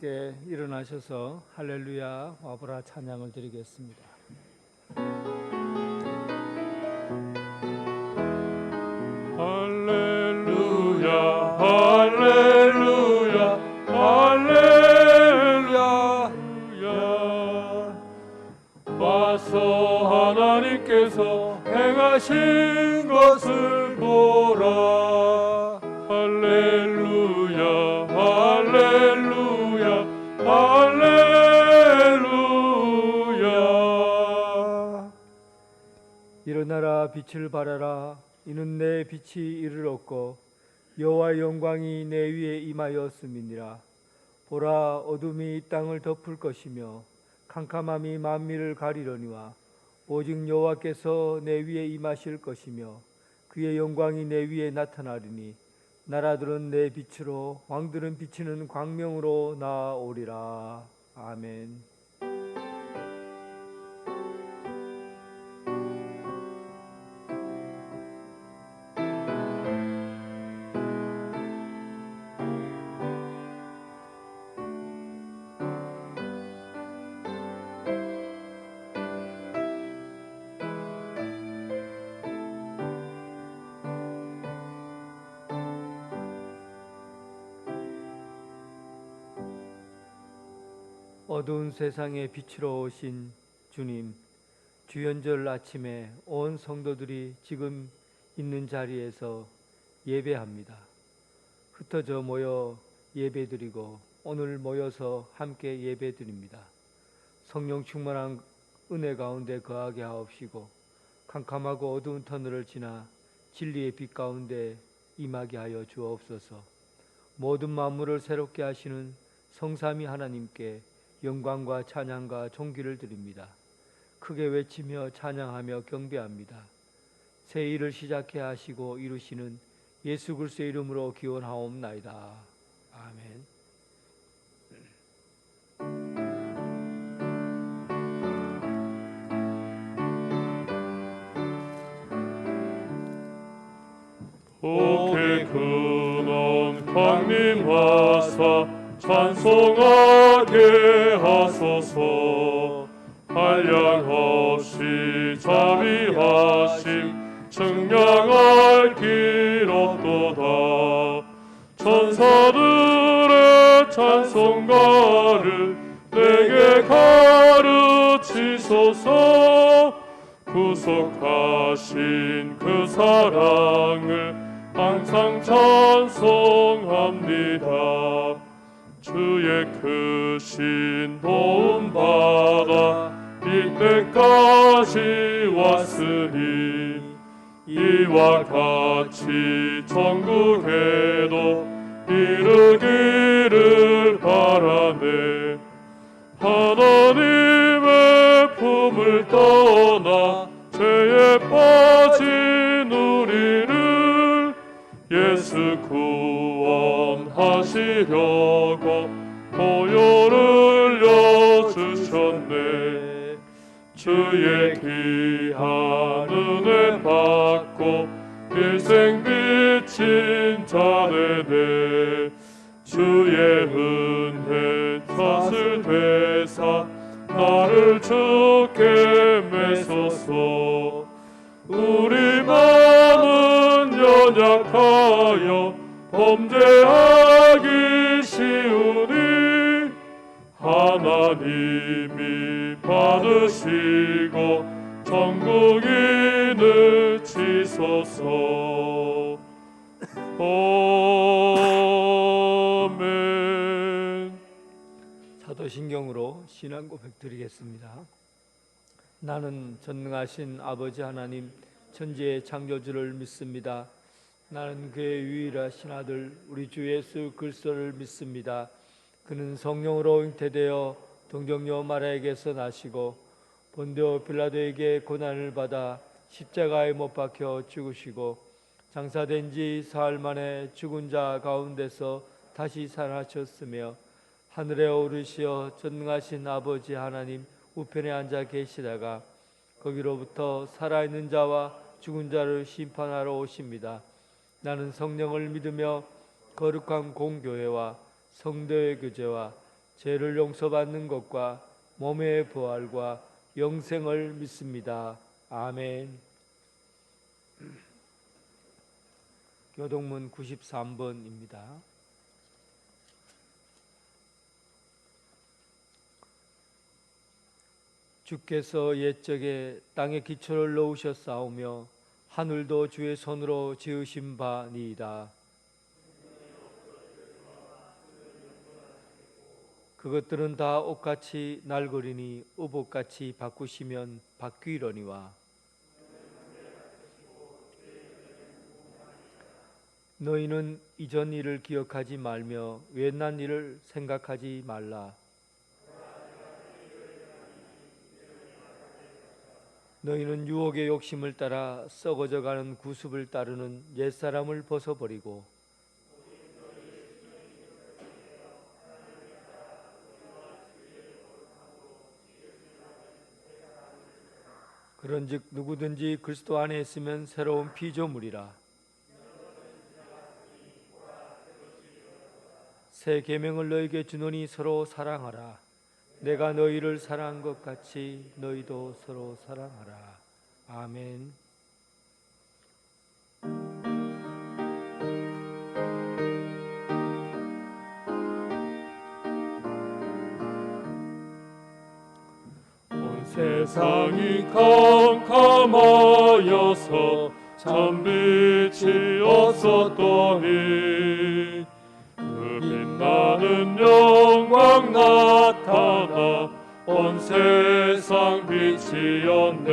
함께 일어나셔서 할렐루야 와보라 찬양을 드리겠습니다. 할렐루야 할렐루야 할렐루야 와서 하나님께서 행하신 것을 보라. 할렐루야 할렐루야 할렐루야. 일어나라 빛을 발하라. 이는 내 빛이 이를 얻고 여호와의 영광이 내 위에 임하였음이니라. 보라, 어둠이 땅을 덮을 것이며 캄캄함이 만민을 가리려니와 오직 여호와께서 내 위에 임하실 것이며 그의 영광이 내 위에 나타나리니 나라들은 내 빛으로 왕들은 비치는 광명으로 나아오리라. 아멘. 어두운 세상에 빛으로 오신 주님, 주연절 아침에 온 성도들이 지금 있는 자리에서 예배합니다. 흩어져 모여 예배드리고 오늘 모여서 함께 예배드립니다. 성령 충만한 은혜 가운데 거하게 하옵시고 캄캄하고 어두운 터널을 지나 진리의 빛 가운데 임하게 하여 주옵소서. 모든 만물을 새롭게 하시는 성삼위 하나님께 영광과 찬양과 존귀를 드립니다. 크게 외치며 찬양하며 경배합니다. 새 일을 시작해 하시고 이루시는 예수 그리스도의 이름으로 기원하옵나이다. 아멘. 복의 근원 광림 와사 찬송하게 하소서. 한량없이 자비하심 증명할 길 없도다. 천사들의 찬송가를 내게 가르치소서. 구속하신 그 사랑을 항상 찬송합니다. 주의 크신 도움받아 이때까지 왔으니 이와 같이 천국에도 이르기를 바라네. 하나님의 품을 떠나 죄에 빠진 우리를 예수 구원하시려고 보혈을 흘려주셨네. 주의 귀한 은혜 받고 일생 비친 자네네. 주의 은혜 탓을 되사 나를 주께 매소서. 우리 마음은 연약하여 범죄하기 쉬우니 하나님이 받으시고 천국인을 치소서. 아멘. 사도신경으로 신앙 고백 드리겠습니다. 나는 전능하신 아버지 하나님 천지의 창조주를 믿습니다. 나는 그의 유일하신 아들 우리 주 예수 그리스도를 믿습니다. 그는 성령으로 잉태되어 동정녀 마리아에게서 나시고 본디오 빌라도에게 고난을 받아 십자가에 못 박혀 죽으시고 장사된 지 사흘 만에 죽은 자 가운데서 다시 살아나셨으며 하늘에 오르시어 전능하신 아버지 하나님 우편에 앉아 계시다가 거기로부터 살아있는 자와 죽은 자를 심판하러 오십니다. 나는 성령을 믿으며 거룩한 공교회와 성도의 교제와 죄를 용서받는 것과 몸의 부활과 영생을 믿습니다. 아멘. 교동문 93번입니다. 주께서 옛적에 땅에 기초를 놓으셨사오며 하늘도 주의 손으로 지으신 바니이다. 그것들은 다 옷같이 날거리니 의복같이 바꾸시면 바뀌려니와 너희는 이전 일을 기억하지 말며 옛날 일을 생각하지 말라. 너희는 유혹의 욕심을 따라 썩어져가는 구습을 따르는 옛사람을 벗어버리고 그런즉 누구든지 그리스도 안에 있으면 새로운 피조물이라. 새 계명을 너희에게 주노니 서로 사랑하라. 내가 너희를 사랑한 것 같이 너희도 서로 사랑하라. 아멘. 온 세상이 캄캄하여서 참 빛이 없었더니 그 빛나는 영광 나타나 온 세상 빛이었네.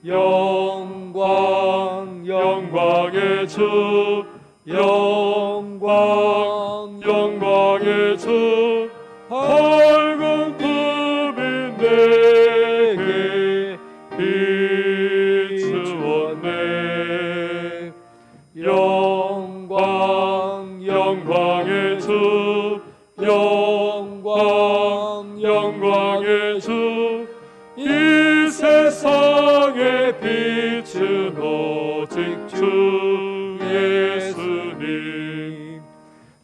영광 영광의 주 영광 영광의 주 밝은 빛 내게 비추었네. 영광 영광의 주 영광 영광의 주 이 세상에 빛은 오직 주 예수님.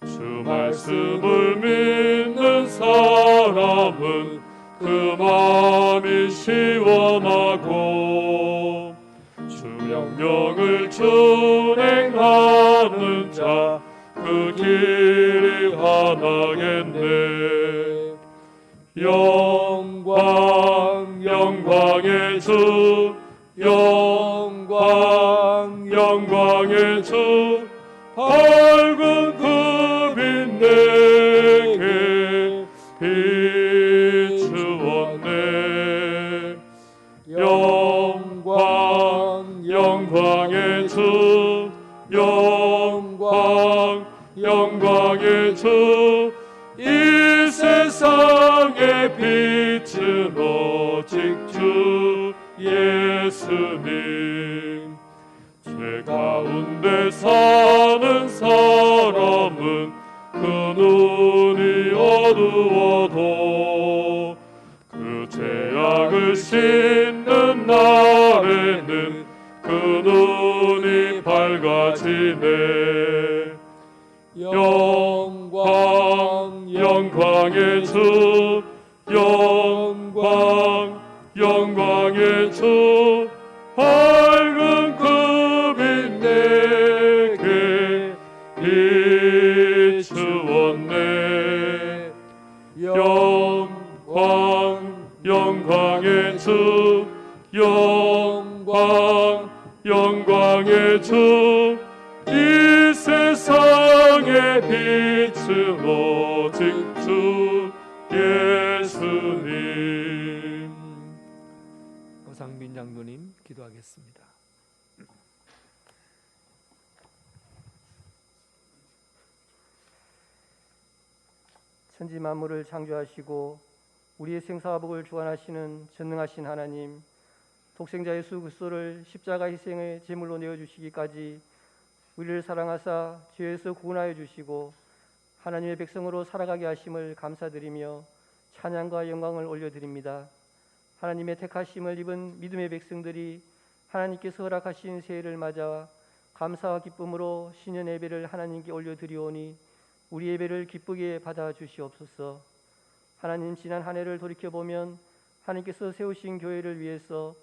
주 말씀을 믿는 사람은 그 마음이 시원하고 주 명령을 준행하는 자 그 길이 환하겠네. 영광 영광의 주 영광 영광의 주 밝은 그 빛 내게 비추었네. 영광 영광의 주 영광 영광의 주 이 세상의 빛은 오직 주 예수님. 죄 가운데 사는 사람은 그 눈이 어두워도 그 죄악을 씻는 날에는 그 눈이 밝아지네. 영광 영광의 주 영광 영광의 주 밝은 그 빛 내게 비추었네. 영광 영광의 주 영광 영광의 주 이 세상의 빛은 오직 주 예수님. 오상빈 장로님 기도하겠습니다. 천지 만물을 창조하시고 우리의 생사복을 주관하시는 전능하신 하나님, 독생자 예수 그리스도를 십자가 희생의 제물로 내어주시기까지 우리를 사랑하사 죄에서 구원하여 주시고 하나님의 백성으로 살아가게 하심을 감사드리며 찬양과 영광을 올려드립니다. 하나님의 택하심을 입은 믿음의 백성들이 하나님께서 허락하신 새해를 맞아 감사와 기쁨으로 신년 예배를 하나님께 올려드리오니 우리 예배를 기쁘게 받아 주시옵소서. 하나님, 지난 한 해를 돌이켜보면 하나님께서 세우신 교회를 위해서,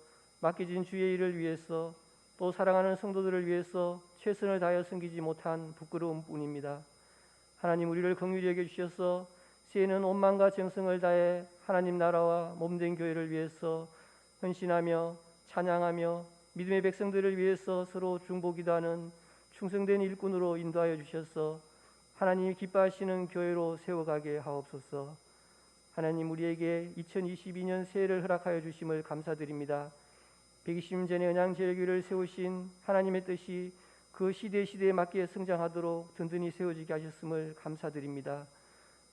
맡겨진 주의 일을 위해서, 또 사랑하는 성도들을 위해서 최선을 다하여 섬기지 못한 부끄러움 뿐입니다. 하나님, 우리를 긍휼히 여겨주셔서 새해는 온 마음과 정성을 다해 하나님 나라와 몸된 교회를 위해서 헌신하며 찬양하며 믿음의 백성들을 위해서 서로 중보기도 하는 충성된 일꾼으로 인도하여 주셔서 하나님이 기뻐하시는 교회로 세워가게 하옵소서. 하나님, 우리에게 2022년 새해를 허락하여 주심을 감사드립니다. 120년 전에 언양제일교회를 세우신 하나님의 뜻이 그 시대에 맞게 성장하도록 든든히 세워지게 하셨음을 감사드립니다.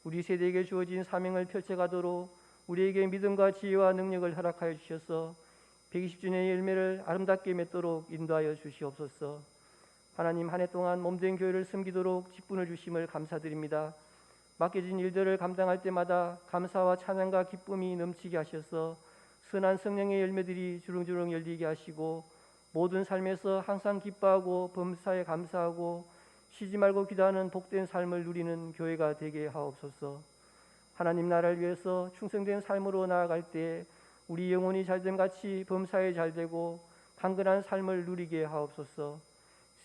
우리 세대에게 주어진 사명을 펼쳐가도록 우리에게 믿음과 지혜와 능력을 허락하여 주셔서 120주년의 열매를 아름답게 맺도록 인도하여 주시옵소서. 하나님, 한 해 동안 몸된 교회를 섬기도록 직분을 주심을 감사드립니다. 맡겨진 일들을 감당할 때마다 감사와 찬양과 기쁨이 넘치게 하셔서 선한 성령의 열매들이 주렁주렁 열리게 하시고 모든 삶에서 항상 기뻐하고 범사에 감사하고 쉬지 말고 기도하는 복된 삶을 누리는 교회가 되게 하옵소서. 하나님 나라를 위해서 충성된 삶으로 나아갈 때 우리 영혼이 잘됨 같이 범사에 잘되고 강건한 삶을 누리게 하옵소서.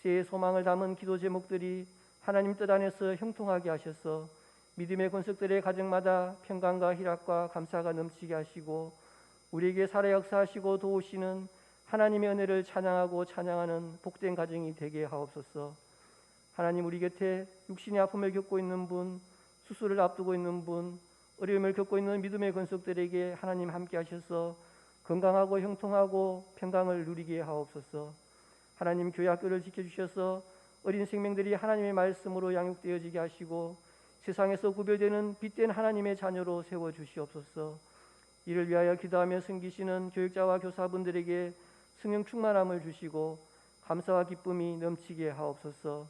새해 소망을 담은 기도 제목들이 하나님 뜻 안에서 형통하게 하셔서 믿음의 권속들의 가정마다 평강과 희락과 감사가 넘치게 하시고 우리에게 살아 역사하시고 도우시는 하나님의 은혜를 찬양하고 찬양하는 복된 가정이 되게 하옵소서. 하나님, 우리 곁에 육신의 아픔을 겪고 있는 분, 수술을 앞두고 있는 분, 어려움을 겪고 있는 믿음의 권속들에게 하나님 함께 하셔서 건강하고 형통하고 평강을 누리게 하옵소서. 하나님, 교회 학교를 지켜주셔서 어린 생명들이 하나님의 말씀으로 양육되어지게 하시고 세상에서 구별되는 빛된 하나님의 자녀로 세워주시옵소서. 이를 위하여 기도하며 섬기시는 교육자와 교사분들에게 성령 충만함을 주시고 감사와 기쁨이 넘치게 하옵소서.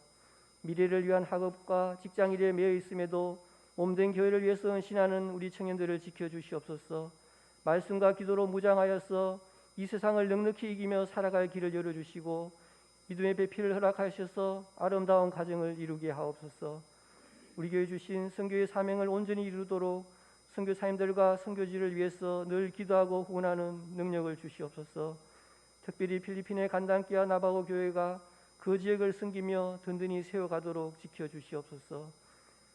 미래를 위한 학업과 직장일에 매여 있음에도 몸된 교회를 위해서 헌신하는 우리 청년들을 지켜주시옵소서. 말씀과 기도로 무장하여서 이 세상을 넉넉히 이기며 살아갈 길을 열어주시고 믿음의 배필을 허락하셔서 아름다운 가정을 이루게 하옵소서. 우리 교회 주신 선교의 사명을 온전히 이루도록 선교사님들과 선교지를 위해서 늘 기도하고 후원하는 능력을 주시옵소서. 특별히 필리핀의 간단키아 나바고 교회가 그 지역을 섬기며 든든히 세워가도록 지켜주시옵소서.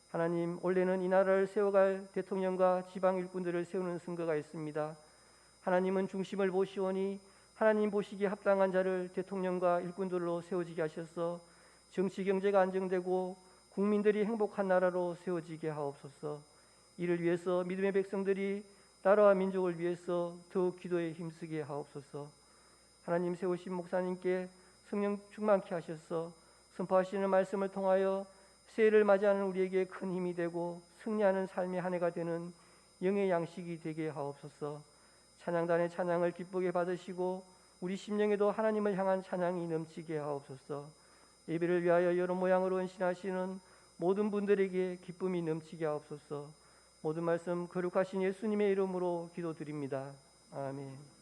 하나님, 올해는 이 나라를 세워갈 대통령과 지방 일꾼들을 세우는 선거가 있습니다. 하나님은 중심을 보시오니 하나님 보시기에 합당한 자를 대통령과 일꾼들로 세워지게 하셔서 정치 경제가 안정되고 국민들이 행복한 나라로 세워지게 하옵소서. 이를 위해서 믿음의 백성들이 나라와 민족을 위해서 더욱 기도에 힘쓰게 하옵소서. 하나님, 세우신 목사님께 성령 충만케 하셔서 선포하시는 말씀을 통하여 새해를 맞이하는 우리에게 큰 힘이 되고 승리하는 삶의 한 해가 되는 영의 양식이 되게 하옵소서. 찬양단의 찬양을 기쁘게 받으시고 우리 심령에도 하나님을 향한 찬양이 넘치게 하옵소서. 예배를 위하여 여러 모양으로 헌신하시는 모든 분들에게 기쁨이 넘치게 하옵소서. 모든 말씀 거룩하신 예수님의 이름으로 기도드립니다. 아멘.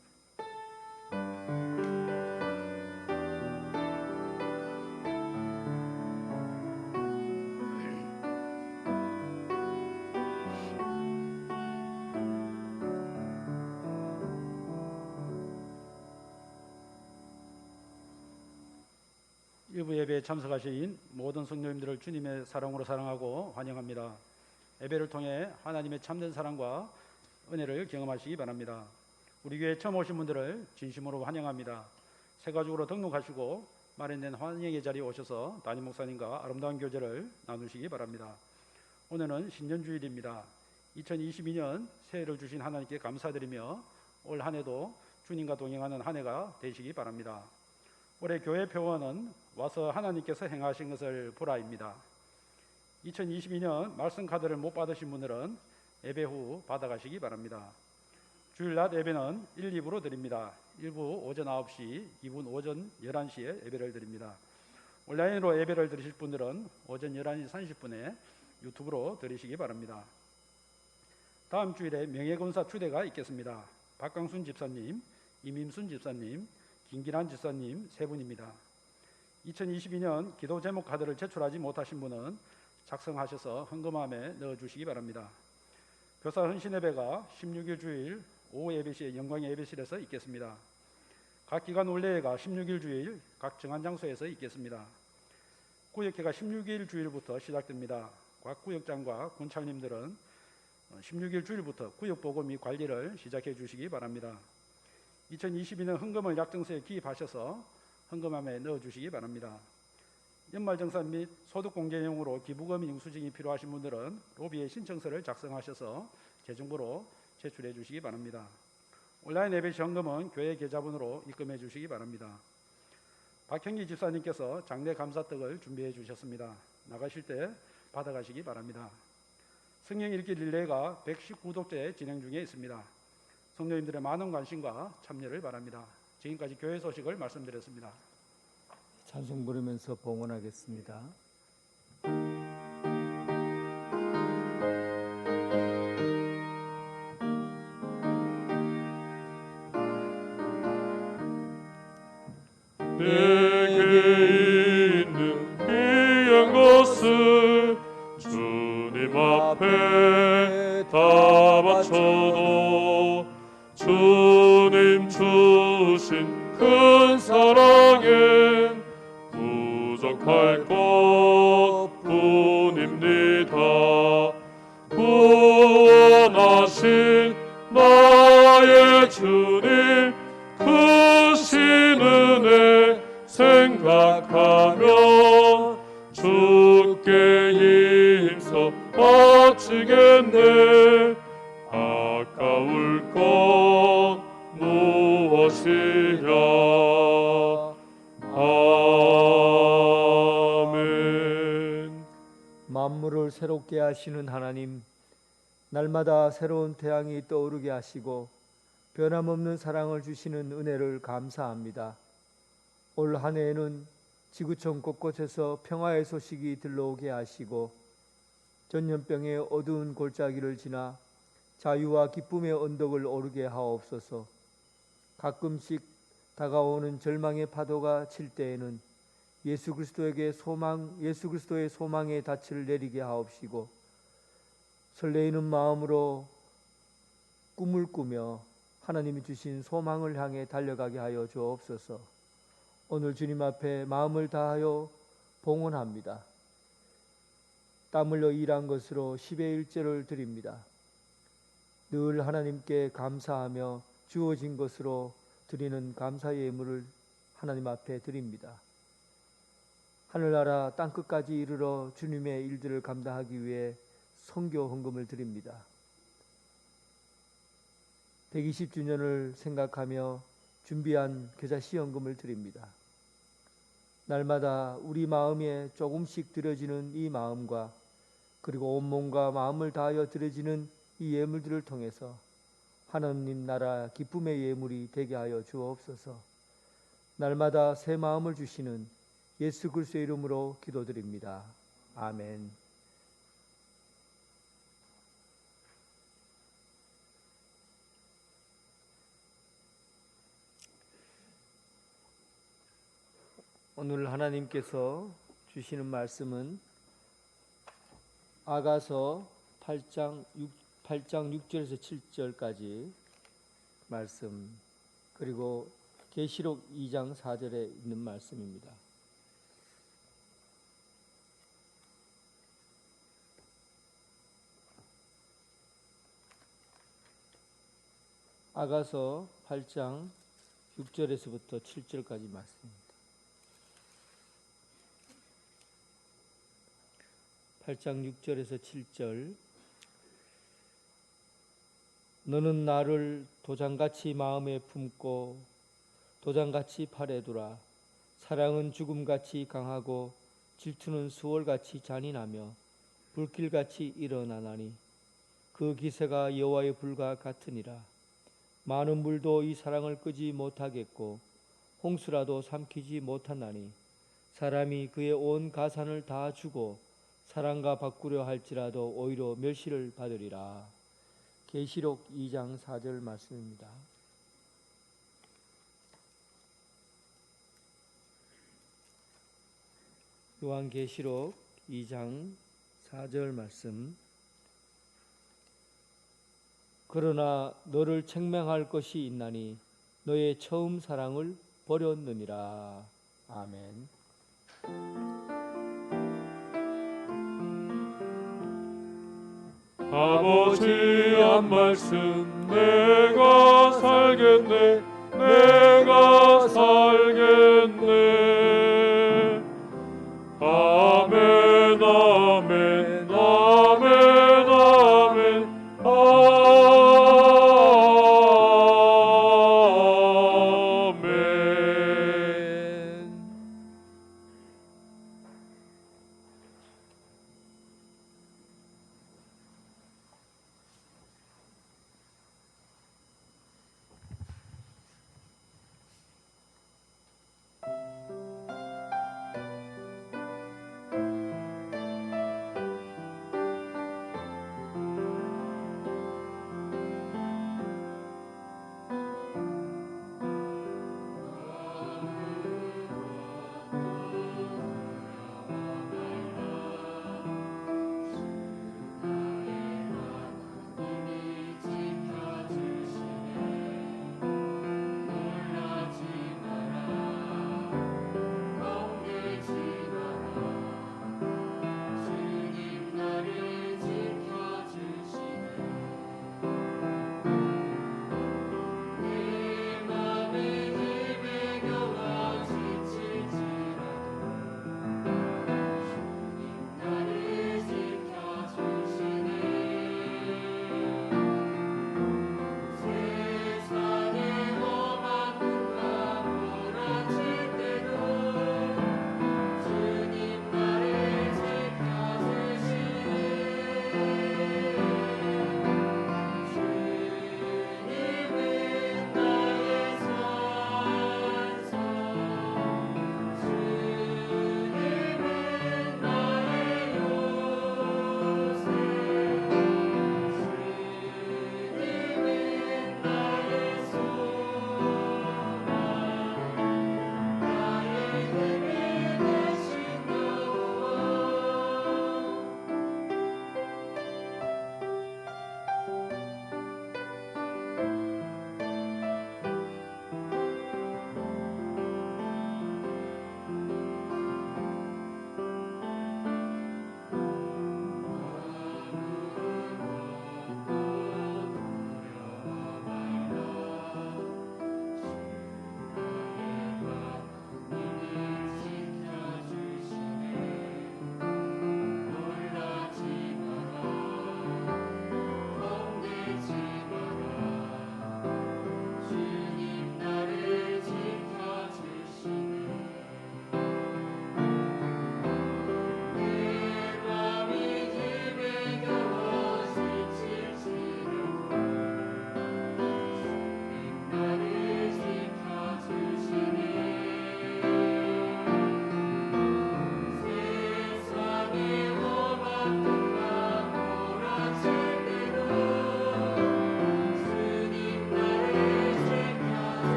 일부 예배에 참석하신 모든 성도님들을 주님의 사랑으로 사랑하고 환영합니다. 예배를 통해 하나님의 참된 사랑과 은혜를 경험하시기 바랍니다. 우리 교회 처음 오신 분들을 진심으로 환영합니다. 새 가족으로 등록하시고 마련된 환영의 자리에 오셔서 담임 목사님과 아름다운 교제를 나누시기 바랍니다. 오늘은 신년주일입니다. 2022년 새해를 주신 하나님께 감사드리며 올 한 해도 주님과 동행하는 한 해가 되시기 바랍니다. 올해 교회 표어는 와서 하나님께서 행하신 것을 보라입니다. 2022년 말씀 카드를 못 받으신 분들은 예배 후 받아가시기 바랍니다. 주일 낮 예배는 1, 2부로 드립니다. 1부 오전 9시, 2부는 오전 11시에 예배를 드립니다. 온라인으로 예배를 드리실 분들은 오전 11시 30분에 유튜브로 들으시기 바랍니다. 다음 주일에 명예검사 추대가 있겠습니다. 박강순 집사님, 이민순 집사님, 김기란 집사님 세 분입니다. 2022년 기도 제목 카드를 제출하지 못하신 분은 작성하셔서 헌금함에 넣어주시기 바랍니다. 교사 헌신 예배가 16일 주일 오후 예배실 영광의 예배실에서 있겠습니다. 각 기관 올례회가 16일 주일 각 정한 장소에서 있겠습니다. 구역회가 16일 주일부터 시작됩니다. 각 구역장과 군찰님들은 16일 주일부터 구역보고 및 관리를 시작해 주시기 바랍니다. 2022년 헌금을 약정서에 기입하셔서 헌금함에 넣어주시기 바랍니다. 연말정산 및 소득공제용으로 기부금 영수증이 필요하신 분들은 로비에 신청서를 작성하셔서 재정부로 제출해 주시기 바랍니다. 온라인 예배 현금은 교회 계좌번호로 입금해 주시기 바랍니다. 박형기 집사님께서 장례 감사떡을 준비해 주셨습니다. 나가실 때 받아가시기 바랍니다. 성령 읽기 릴레이가 119독째 진행 중에 있습니다. 성도님들의 많은 관심과 참여를 바랍니다. 지금까지 교회 소식을 말씀드렸습니다. 찬송 부르면서 봉헌하겠습니다. 내게 있는 귀한 것을 주님 앞에 다 바쳐도 주님 주신 큰 사랑엔 부족할 것뿐입니다. 구원하신 나의 주님 크신 은혜 생각하며 주께 힘써 바치겠네. 아까울 것 무엇이랴. 아멘. 만물을 새롭게 하시는 하나님, 날마다 새로운 태양이 떠오르게 하시고 변함없는 사랑을 주시는 은혜를 감사합니다. 올 한 해에는 지구촌 곳곳에서 평화의 소식이 들려오게 하시고 전염병의 어두운 골짜기를 지나 자유와 기쁨의 언덕을 오르게 하옵소서. 가끔씩 다가오는 절망의 파도가 칠 때에는 예수 그리스도의 소망의 닻을 내리게 하옵시고 설레이는 마음으로 꿈을 꾸며 하나님이 주신 소망을 향해 달려가게 하여 주옵소서. 오늘 주님 앞에 마음을 다하여 봉헌합니다. 땀 흘려 일한 것으로 10의 1조를 드립니다. 늘 하나님께 감사하며 주어진 것으로 드리는 감사의 예물을 하나님 앞에 드립니다. 하늘나라 땅끝까지 이르러 주님의 일들을 감당하기 위해 선교 헌금을 드립니다. 120주년을 생각하며 준비한 계좌 시연금을 드립니다. 날마다 우리 마음에 조금씩 드려지는 이 마음과 그리고 온몸과 마음을 다하여 드려지는 이 예물들을 통해서 하나님 나라 기쁨의 예물이 되게 하여 주옵소서. 날마다 새 마음을 주시는 예수 그리스도의 이름으로 기도드립니다. 아멘. 오늘 하나님께서 주시는 말씀은 아가서 8장 6절에서 7절까지 말씀, 그리고 계시록 2장 4절에 있는 말씀입니다. 아가서 8장 6절에서부터 7절까지 말씀입니다. 8장 6절에서 7절. 너는 나를 도장같이 마음에 품고 도장같이 팔에 두라. 사랑은 죽음같이 강하고 질투는 수월같이 잔인하며 불길같이 일어나나니 그 기세가 여호와의 불과 같으니라. 많은 물도 이 사랑을 끄지 못하겠고 홍수라도 삼키지 못하나니 사람이 그의 온 가산을 다 주고 사랑과 바꾸려 할지라도 오히려 멸시를 받으리라. 계시록 2장 4절 말씀입니다. 요한계시록 2장 4절 말씀. 그러나 너를 책망할 것이 있나니 너의 처음 사랑을 버렸느니라. 아멘. 아버지 한 말씀 내가 살겠네 내가 살겠네 아멘 아멘 아멘 아멘 아멘.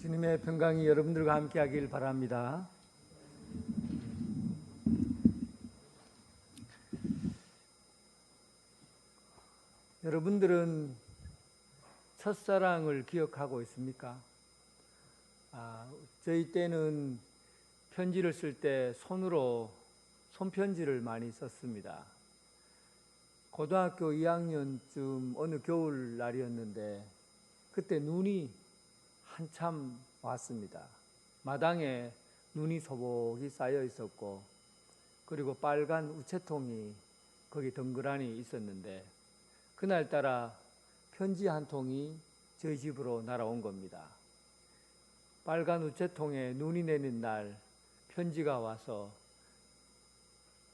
주님의 평강이 여러분들과 함께하길 바랍니다. 여러분들은 첫사랑을 기억하고 있습니까? 저희 때는 편지를 쓸 때 손으로 손편지를 많이 썼습니다. 고등학교 2학년쯤 어느 겨울날이었는데 그때 눈이 한참 왔습니다. 마당에 눈이 소복이 쌓여 있었고 그리고 빨간 우체통이 거기 덩그러니 있었는데 그날따라 편지 한 통이 저희 집으로 날아온 겁니다. 빨간 우체통에 눈이 내린 날 편지가 와서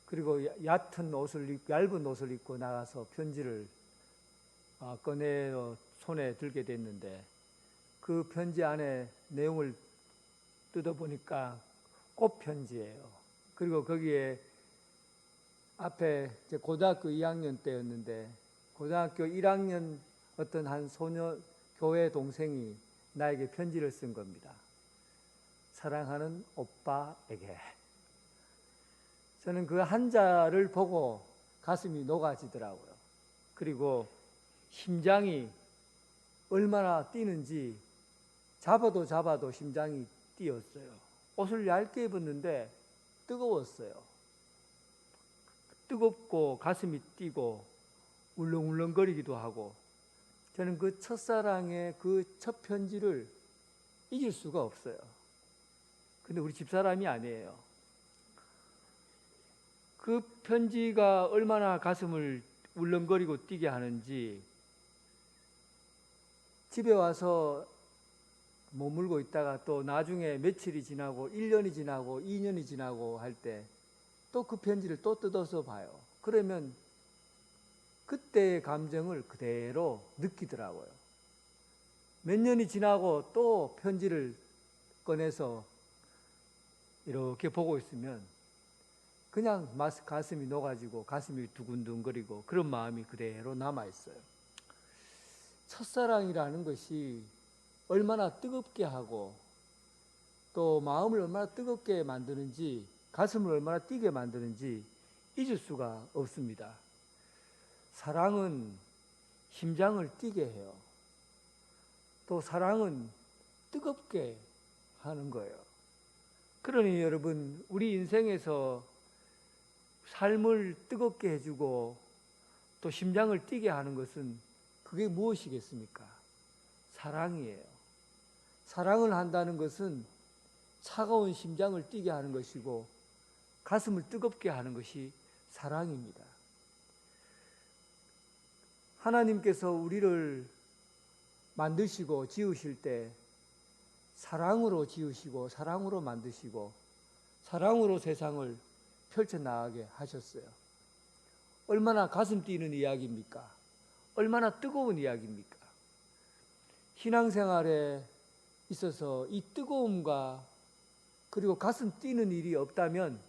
그리고 얇은 옷을 입고 나가서 편지를 꺼내어 손에 들게 됐는데 그 편지 안에 내용을 뜯어보니까 꽃편지예요. 그리고 거기에 앞에 제 고등학교 2학년 때였는데 고등학교 1학년 어떤 한 소녀 교회 동생이 나에게 편지를 쓴 겁니다. 사랑하는 오빠에게. 저는 그 한자를 보고 가슴이 녹아지더라고요. 그리고 심장이 얼마나 뛰는지 잡아도 심장이 뛰었어요. 옷을 얇게 입었는데 뜨거웠어요. 뜨겁고 가슴이 뛰고 울렁울렁거리기도 하고 저는 그 첫사랑의 그 첫 편지를 잊을 수가 없어요. 근데 우리 집사람이 아니에요. 그 편지가 얼마나 가슴을 울렁거리고 뛰게 하는지 집에 와서 머물고 있다가 또 나중에 며칠이 지나고 1년이 지나고 2년이 지나고 할 때 또 그 편지를 또 뜯어서 봐요. 그러면 그때의 감정을 그대로 느끼더라고요. 몇 년이 지나고 또 편지를 꺼내서 이렇게 보고 있으면 그냥 가슴이 녹아지고 가슴이 두근두근거리고 그런 마음이 그대로 남아있어요. 첫사랑이라는 것이 얼마나 뜨겁게 하고 또 마음을 얼마나 뜨겁게 만드는지 가슴을 얼마나 뛰게 만드는지 잊을 수가 없습니다. 사랑은 심장을 뛰게 해요. 또 사랑은 뜨겁게 하는 거예요. 그러니 여러분, 우리 인생에서 삶을 뜨겁게 해주고 또 심장을 뛰게 하는 것은 그게 무엇이겠습니까? 사랑이에요. 사랑을 한다는 것은 차가운 심장을 뛰게 하는 것이고 가슴을 뜨겁게 하는 것이 사랑입니다. 하나님께서 우리를 만드시고 지으실 때 사랑으로 지으시고 사랑으로 만드시고 사랑으로 세상을 펼쳐나가게 하셨어요. 얼마나 가슴 뛰는 이야기입니까? 얼마나 뜨거운 이야기입니까? 신앙생활에 있어서 이 뜨거움과 그리고 가슴 뛰는 일이 없다면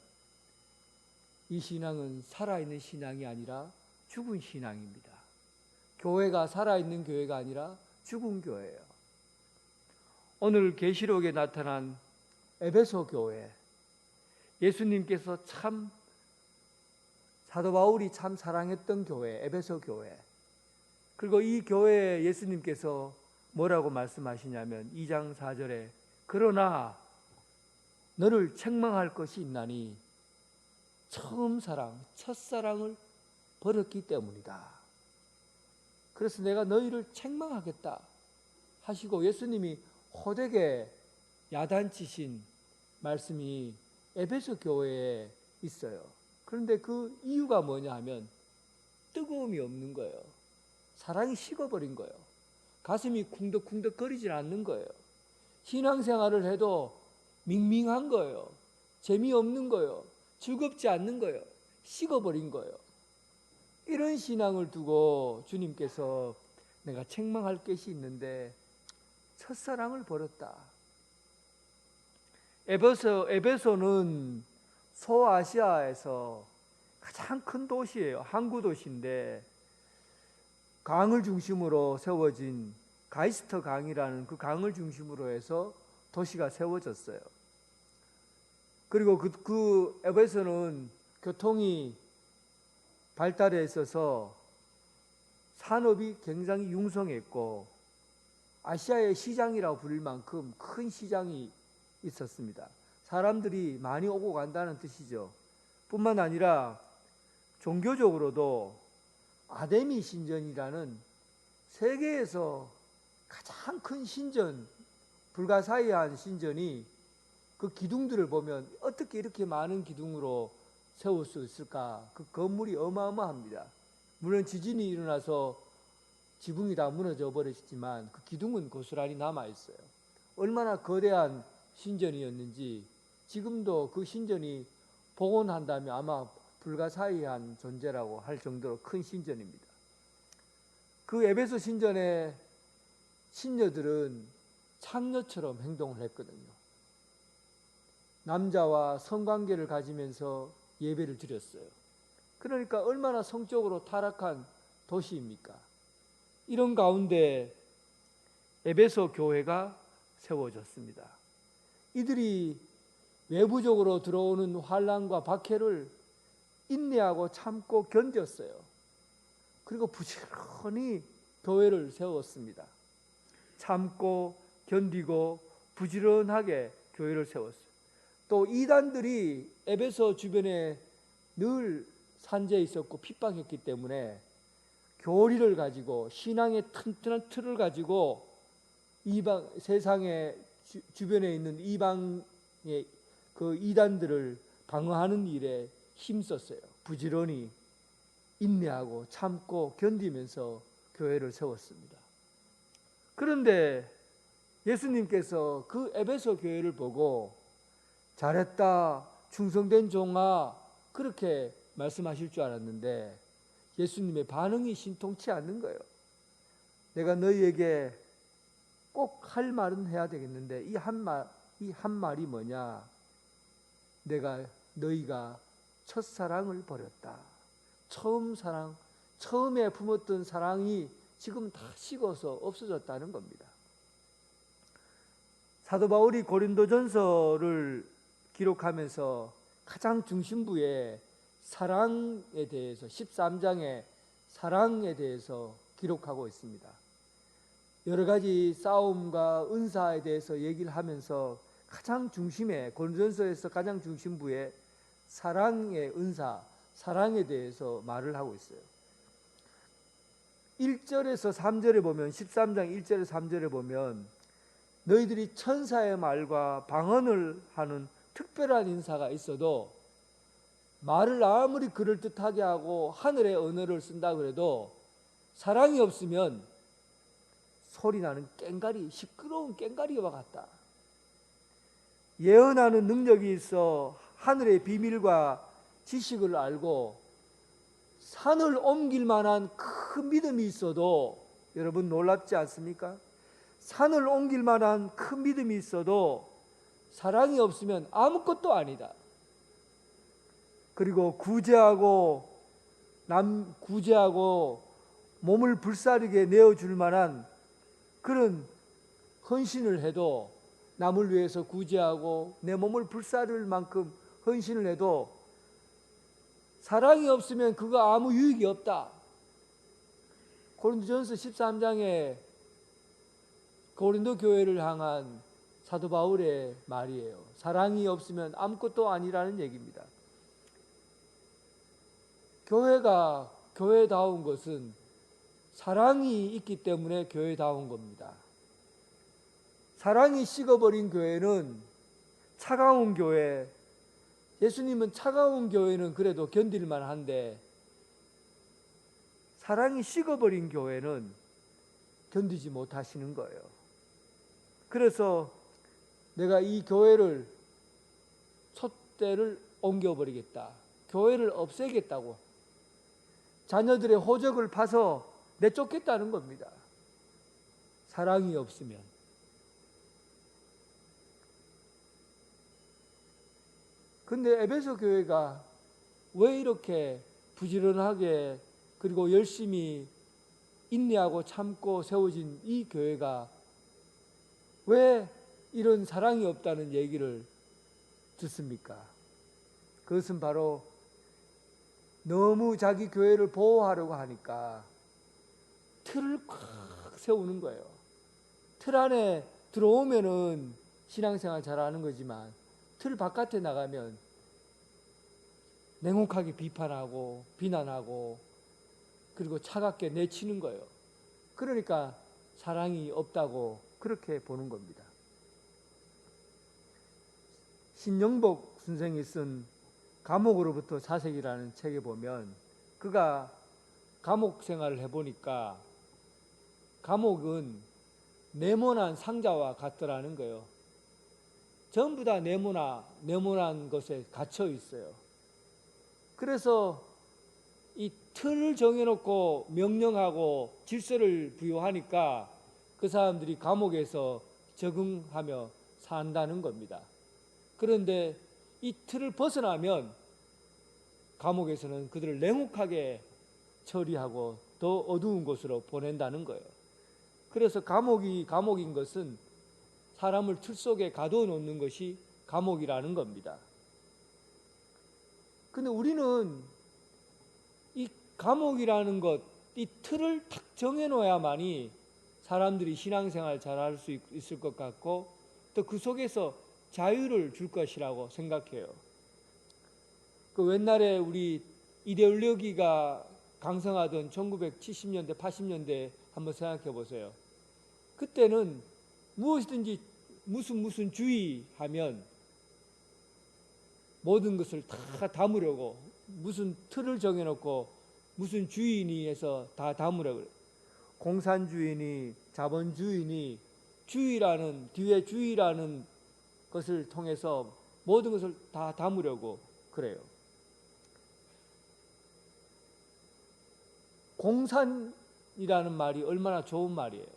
이 신앙은 살아있는 신앙이 아니라 죽은 신앙입니다. 교회가 살아있는 교회가 아니라 죽은 교회예요. 오늘 계시록에 나타난 에베소 교회, 예수님께서 참 사도 바울이 참 사랑했던 교회, 에베소 교회. 그리고 이 교회에 예수님께서 뭐라고 말씀하시냐면 2장 4절에 그러나 너를 책망할 것이 있나니 처음 사랑, 첫사랑을 버렸기 때문이다. 그래서 내가 너희를 책망하겠다 하시고 예수님이 호되게 야단치신 말씀이 에베소 교회에 있어요. 그런데 그 이유가 뭐냐 하면 뜨거움이 없는 거예요. 사랑이 식어버린 거예요. 가슴이 쿵덕쿵덕 거리질 않는 거예요. 신앙생활을 해도 밍밍한 거예요. 재미없는 거예요. 즐겁지 않는 거예요. 식어버린 거예요. 이런 신앙을 두고 주님께서 내가 책망할 것이 있는데 첫사랑을 버렸다. 에베소는 소아시아에서 가장 큰 도시예요. 항구 도시인데 강을 중심으로 세워진 가이스터 강이라는 그 강을 중심으로 해서 도시가 세워졌어요. 그리고 그 에베소는 교통이 발달해 있어서 산업이 굉장히 융성했고 아시아의 시장이라고 부를 만큼 큰 시장이 있었습니다. 사람들이 많이 오고 간다는 뜻이죠. 뿐만 아니라 종교적으로도 아데미 신전이라는 세계에서 가장 큰 신전, 불가사의한 신전이 그 기둥들을 보면 어떻게 이렇게 많은 기둥으로 세울 수 있을까? 그 건물이 어마어마합니다. 물론 지진이 일어나서 지붕이 다 무너져 버렸지만 그 기둥은 고스란히 남아 있어요. 얼마나 거대한 신전이었는지 지금도 그 신전이 복원한다면 아마 불가사의한 존재라고 할 정도로 큰 신전입니다. 그 에베소 신전의 신녀들은 창녀처럼 행동을 했거든요. 남자와 성관계를 가지면서 예배를 드렸어요. 그러니까 얼마나 성적으로 타락한 도시입니까? 이런 가운데 에베소 교회가 세워졌습니다. 이들이 외부적으로 들어오는 환난과 박해를 인내하고 참고 견뎠어요. 그리고 부지런히 교회를 세웠습니다. 참고 견디고 부지런하게 교회를 세웠어요. 또 이단들이 에베소 주변에 늘 산재해 있었고 핍박했기 때문에 교리를 가지고 신앙의 튼튼한 틀을 가지고 이방 세상의 주변에 있는 이방의 그 이단들을 방어하는 일에 힘썼어요. 부지런히 인내하고 참고 견디면서 교회를 세웠습니다. 그런데 예수님께서 그 에베소 교회를 보고 잘했다, 충성된 종아, 그렇게 말씀하실 줄 알았는데 예수님의 반응이 신통치 않는 거예요. 내가 너희에게 꼭 할 말은 해야 되겠는데 이 한 말이 뭐냐? 너희가 첫사랑을 버렸다. 처음에 품었던 사랑이 지금 다 식어서 없어졌다는 겁니다. 사도 바울이 고린도전서를 기록하면서 가장 중심부에 사랑에 대해서 13장에 사랑에 대해서 기록하고 있습니다. 여러 가지 싸움과 은사에 대해서 얘기를 하면서 가장 중심에 고린도전서에서 가장 중심부에 사랑의 은사, 사랑에 대해서 말을 하고 있어요. 1절에서 3절에 보면 13장 1절에서 3절에 보면 너희들이 천사의 말과 방언을 하는 특별한 인사가 있어도 말을 아무리 그럴듯하게 하고 하늘의 언어를 쓴다 그래도 사랑이 없으면 소리나는 꽹과리, 시끄러운 꽹과리와 같다. 예언하는 능력이 있어 하늘의 비밀과 지식을 알고 산을 옮길 만한 큰 믿음이 있어도 여러분 놀랍지 않습니까? 산을 옮길 만한 큰 믿음이 있어도 사랑이 없으면 아무것도 아니다. 그리고 구제하고 몸을 불사르게 내어줄 만한 그런 헌신을 해도 남을 위해서 구제하고 내 몸을 불사를 만큼 헌신을 해도 사랑이 없으면 그거 아무 유익이 없다. 고린도전서 13장에 고린도 교회를 향한 사도 바울의 말이에요. 사랑이 없으면 아무것도 아니라는 얘기입니다. 교회가 교회다운 것은 사랑이 있기 때문에 교회다운 겁니다. 사랑이 식어버린 교회는 차가운 교회, 예수님은 차가운 교회는 그래도 견딜만 한데 사랑이 식어버린 교회는 견디지 못하시는 거예요. 그래서 내가 이 교회를 촛대를 옮겨버리겠다. 교회를 없애겠다고. 자녀들의 호적을 파서 내쫓겠다는 겁니다. 사랑이 없으면. 근데 에베소 교회가 왜 이렇게 부지런하게 그리고 열심히 인내하고 참고 세워진 이 교회가 왜 이런 사랑이 없다는 얘기를 듣습니까? 그것은 바로 너무 자기 교회를 보호하려고 하니까 틀을 꽉 세우는 거예요. 틀 안에 들어오면은 신앙생활 잘하는 거지만 틀 바깥에 나가면 냉혹하게 비판하고 비난하고 그리고 차갑게 내치는 거예요. 그러니까 사랑이 없다고 그렇게 보는 겁니다. 신영복 선생이 쓴 감옥으로부터 사색이라는 책에 보면 그가 감옥 생활을 해보니까 감옥은 네모난 상자와 같더라는 거예요. 전부 다 네모난 것에 갇혀 있어요. 그래서 이 틀을 정해놓고 명령하고 질서를 부여하니까 그 사람들이 감옥에서 적응하며 산다는 겁니다. 그런데 이 틀을 벗어나면 감옥에서는 그들을 냉혹하게 처리하고 더 어두운 곳으로 보낸다는 거예요. 그래서 감옥인 것은 사람을 틀 속에 가둬 놓는 것이 감옥이라는 겁니다. 근데 우리는 이 감옥이라는 것, 이 틀을 탁 정해 놓아야만이 사람들이 신앙생활 잘할 수 있을 것 같고 또 그 속에서 자유를 줄 것이라고 생각해요. 그 옛날에 우리 이데올로기가 강성하던 1970년대, 80년대 한번 생각해 보세요. 그때는 무엇이든지 무슨 주의하면 모든 것을 다 담으려고 무슨 틀을 정해놓고 무슨 주인이 해서 다 담으려고 그래요. 공산주의니 자본주의니 뒤에 주의라는 것을 통해서 모든 것을 다 담으려고 그래요. 공산이라는 말이 얼마나 좋은 말이에요.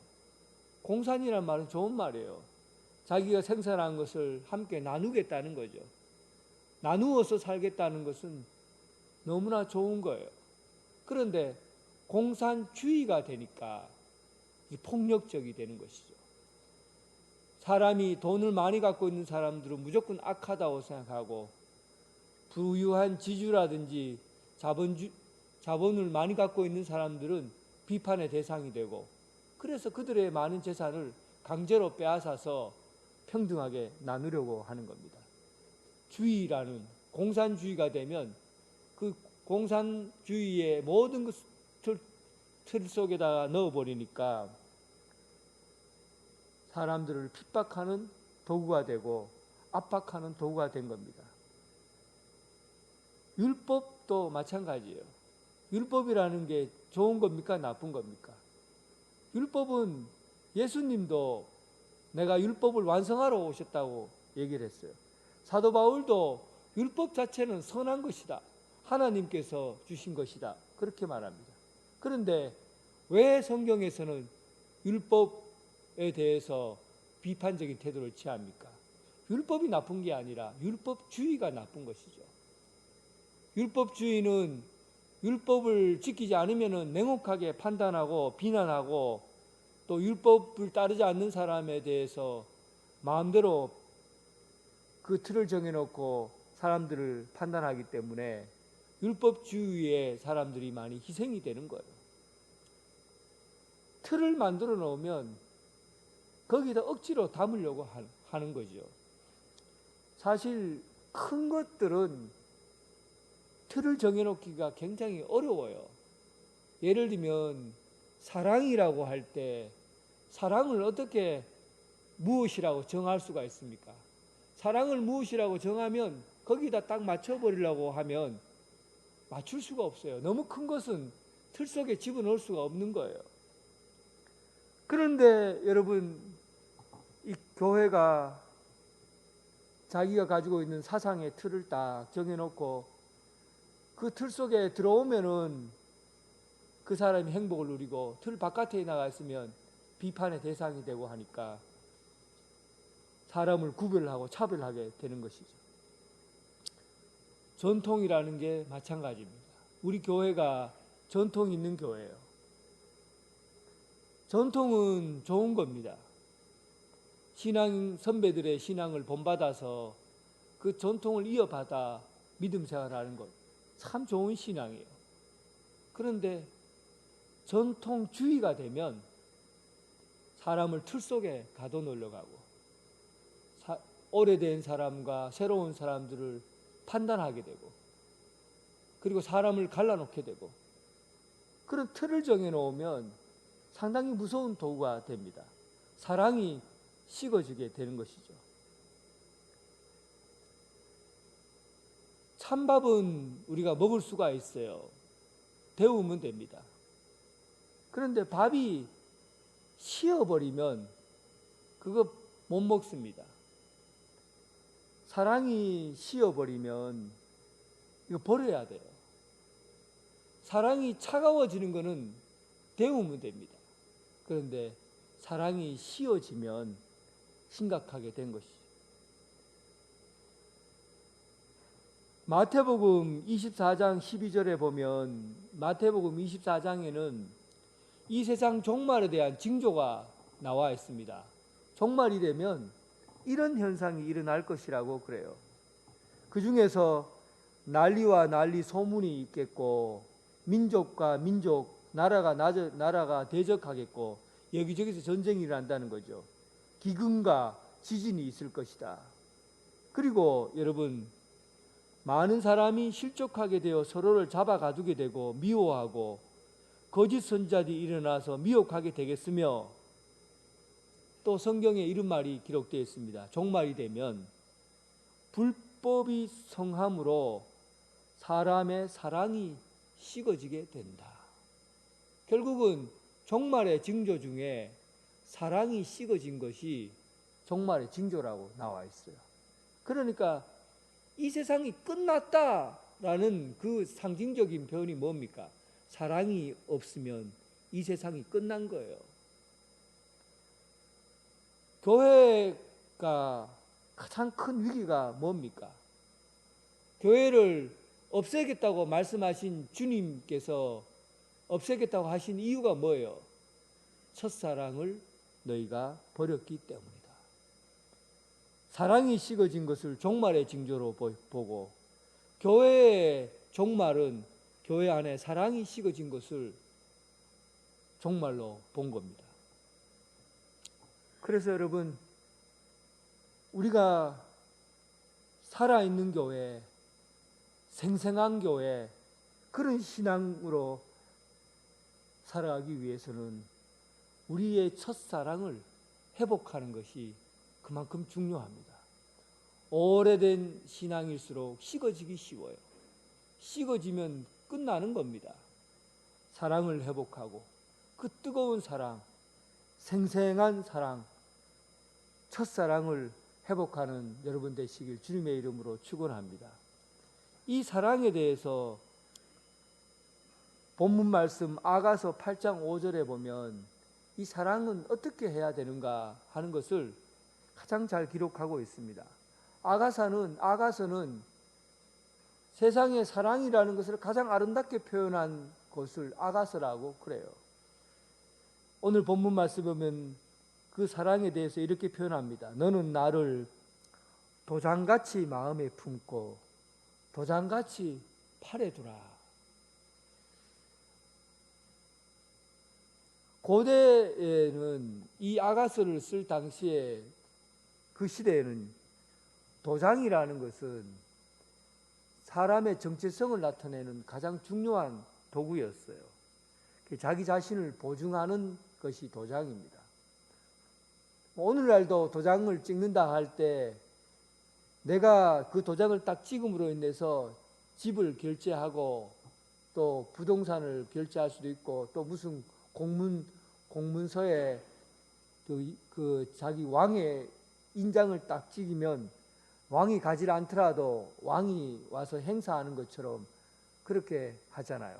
공산이라는 말은 좋은 말이에요. 자기가 생산한 것을 함께 나누겠다는 거죠. 나누어서 살겠다는 것은 너무나 좋은 거예요. 그런데 공산주의가 되니까 폭력적이 되는 것이죠. 사람이 돈을 많이 갖고 있는 사람들은 무조건 악하다고 생각하고 부유한 지주라든지 자본을 많이 갖고 있는 사람들은 비판의 대상이 되고 그래서 그들의 많은 재산을 강제로 빼앗아서 평등하게 나누려고 하는 겁니다. 주의라는 공산주의가 되면 그 공산주의의 모든 것을 틀 속에다가 넣어버리니까 사람들을 핍박하는 도구가 되고 압박하는 도구가 된 겁니다. 율법도 마찬가지예요. 율법이라는 게 좋은 겁니까? 나쁜 겁니까? 율법은 예수님도 내가 율법을 완성하러 오셨다고 얘기를 했어요. 사도 바울도 율법 자체는 선한 것이다. 하나님께서 주신 것이다. 그렇게 말합니다. 그런데 왜 성경에서는 율법에 대해서 비판적인 태도를 취합니까? 율법이 나쁜 게 아니라 율법주의가 나쁜 것이죠. 율법주의는 율법을 지키지 않으면 냉혹하게 판단하고 비난하고 또 율법을 따르지 않는 사람에 대해서 마음대로 그 틀을 정해놓고 사람들을 판단하기 때문에 율법주의에 사람들이 많이 희생이 되는 거예요. 틀을 만들어 놓으면 거기다 억지로 담으려고 하는 거죠. 사실 큰 것들은 틀을 정해놓기가 굉장히 어려워요. 예를 들면 사랑이라고 할 때 사랑을 어떻게 무엇이라고 정할 수가 있습니까? 사랑을 무엇이라고 정하면 거기다 딱 맞춰버리려고 하면 맞출 수가 없어요. 너무 큰 것은 틀 속에 집어넣을 수가 없는 거예요. 그런데 여러분, 이 교회가 자기가 가지고 있는 사상의 틀을 딱 정해놓고 그 틀 속에 들어오면은 그 사람이 행복을 누리고 틀 바깥에 나가 있으면 비판의 대상이 되고 하니까 사람을 구별하고 차별하게 되는 것이죠. 전통이라는 게 마찬가지입니다. 우리 교회가 전통이 있는 교회예요. 전통은 좋은 겁니다. 신앙 선배들의 신앙을 본받아서 그 전통을 이어받아 믿음 생활하는 것 참 좋은 신앙이에요. 그런데 전통주의가 되면 사람을 틀 속에 가둬놓으려고 하고 오래된 사람과 새로운 사람들을 판단하게 되고 그리고 사람을 갈라놓게 되고 그런 틀을 정해놓으면 상당히 무서운 도구가 됩니다. 사랑이 식어지게 되는 것이죠. 찬밥은 우리가 먹을 수가 있어요. 데우면 됩니다. 그런데 밥이 식어버리면 그거 못 먹습니다. 사랑이 식어버리면 이거 버려야 돼요. 사랑이 차가워지는 것은 데우면 됩니다. 그런데 사랑이 식어지면 심각하게 된 것이죠. 마태복음 24장 12절에 보면 마태복음 24장에는 이 세상 종말에 대한 징조가 나와 있습니다. 종말이 되면 이런 현상이 일어날 것이라고 그래요. 그 중에서 난리와 난리 소문이 있겠고 민족과 민족, 나라가 대적하겠고 여기저기서 전쟁이 일어난다는 거죠. 기근과 지진이 있을 것이다. 그리고 여러분 많은 사람이 실족하게 되어 서로를 잡아가두게 되고 미워하고 거짓 선지자들이 일어나서 미혹하게 되겠으며 또 성경에 이런 말이 기록되어 있습니다. 종말이 되면 불법이 성함으로 사람의 사랑이 식어지게 된다. 결국은 종말의 징조 중에 사랑이 식어진 것이 종말의 징조라고 나와 있어요. 그러니까 이 세상이 끝났다라는 그 상징적인 표현이 뭡니까? 사랑이 없으면 이 세상이 끝난 거예요. 교회가 가장 큰 위기가 뭡니까? 교회를 없애겠다고 말씀하신 주님께서 없애겠다고 하신 이유가 뭐예요? 첫사랑을 너희가 버렸기 때문이다. 사랑이 식어진 것을 종말의 징조로 보고 교회의 종말은 교회 안에 사랑이 식어진 것을 종말로 본 겁니다. 그래서 여러분 우리가 살아있는 교회, 생생한 교회, 그런 신앙으로 살아가기 위해서는 우리의 첫사랑을 회복하는 것이 그만큼 중요합니다. 오래된 신앙일수록 식어지기 쉬워요. 식어지면 끝나는 겁니다. 사랑을 회복하고 그 뜨거운 사랑, 생생한 사랑, 첫사랑을 회복하는 여러분 되시길 주님의 이름으로 축원합니다. 이 사랑에 대해서 본문 말씀 아가서 8장 5절에 보면 이 사랑은 어떻게 해야 되는가 하는 것을 가장 잘 기록하고 있습니다. 아가서는 세상의 사랑이라는 것을 가장 아름답게 표현한 것을 아가서라고 그래요. 오늘 본문 말씀 보면 그 사랑에 대해서 이렇게 표현합니다. 너는 나를 도장같이 마음에 품고 도장같이 팔에 두라. 고대에는 이 아가서를 쓸 당시에 그 시대에는 도장이라는 것은 사람의 정체성을 나타내는 가장 중요한 도구였어요. 자기 자신을 보증하는 것이 도장입니다. 오늘날도 도장을 찍는다 할 때 내가 그 도장을 딱 찍음으로 인해서 집을 결제하고 또 부동산을 결제할 수도 있고 또 무슨 공문서에 그 자기 왕의 인장을 딱 찍으면 왕이 가지 않더라도 왕이 와서 행사하는 것처럼 그렇게 하잖아요.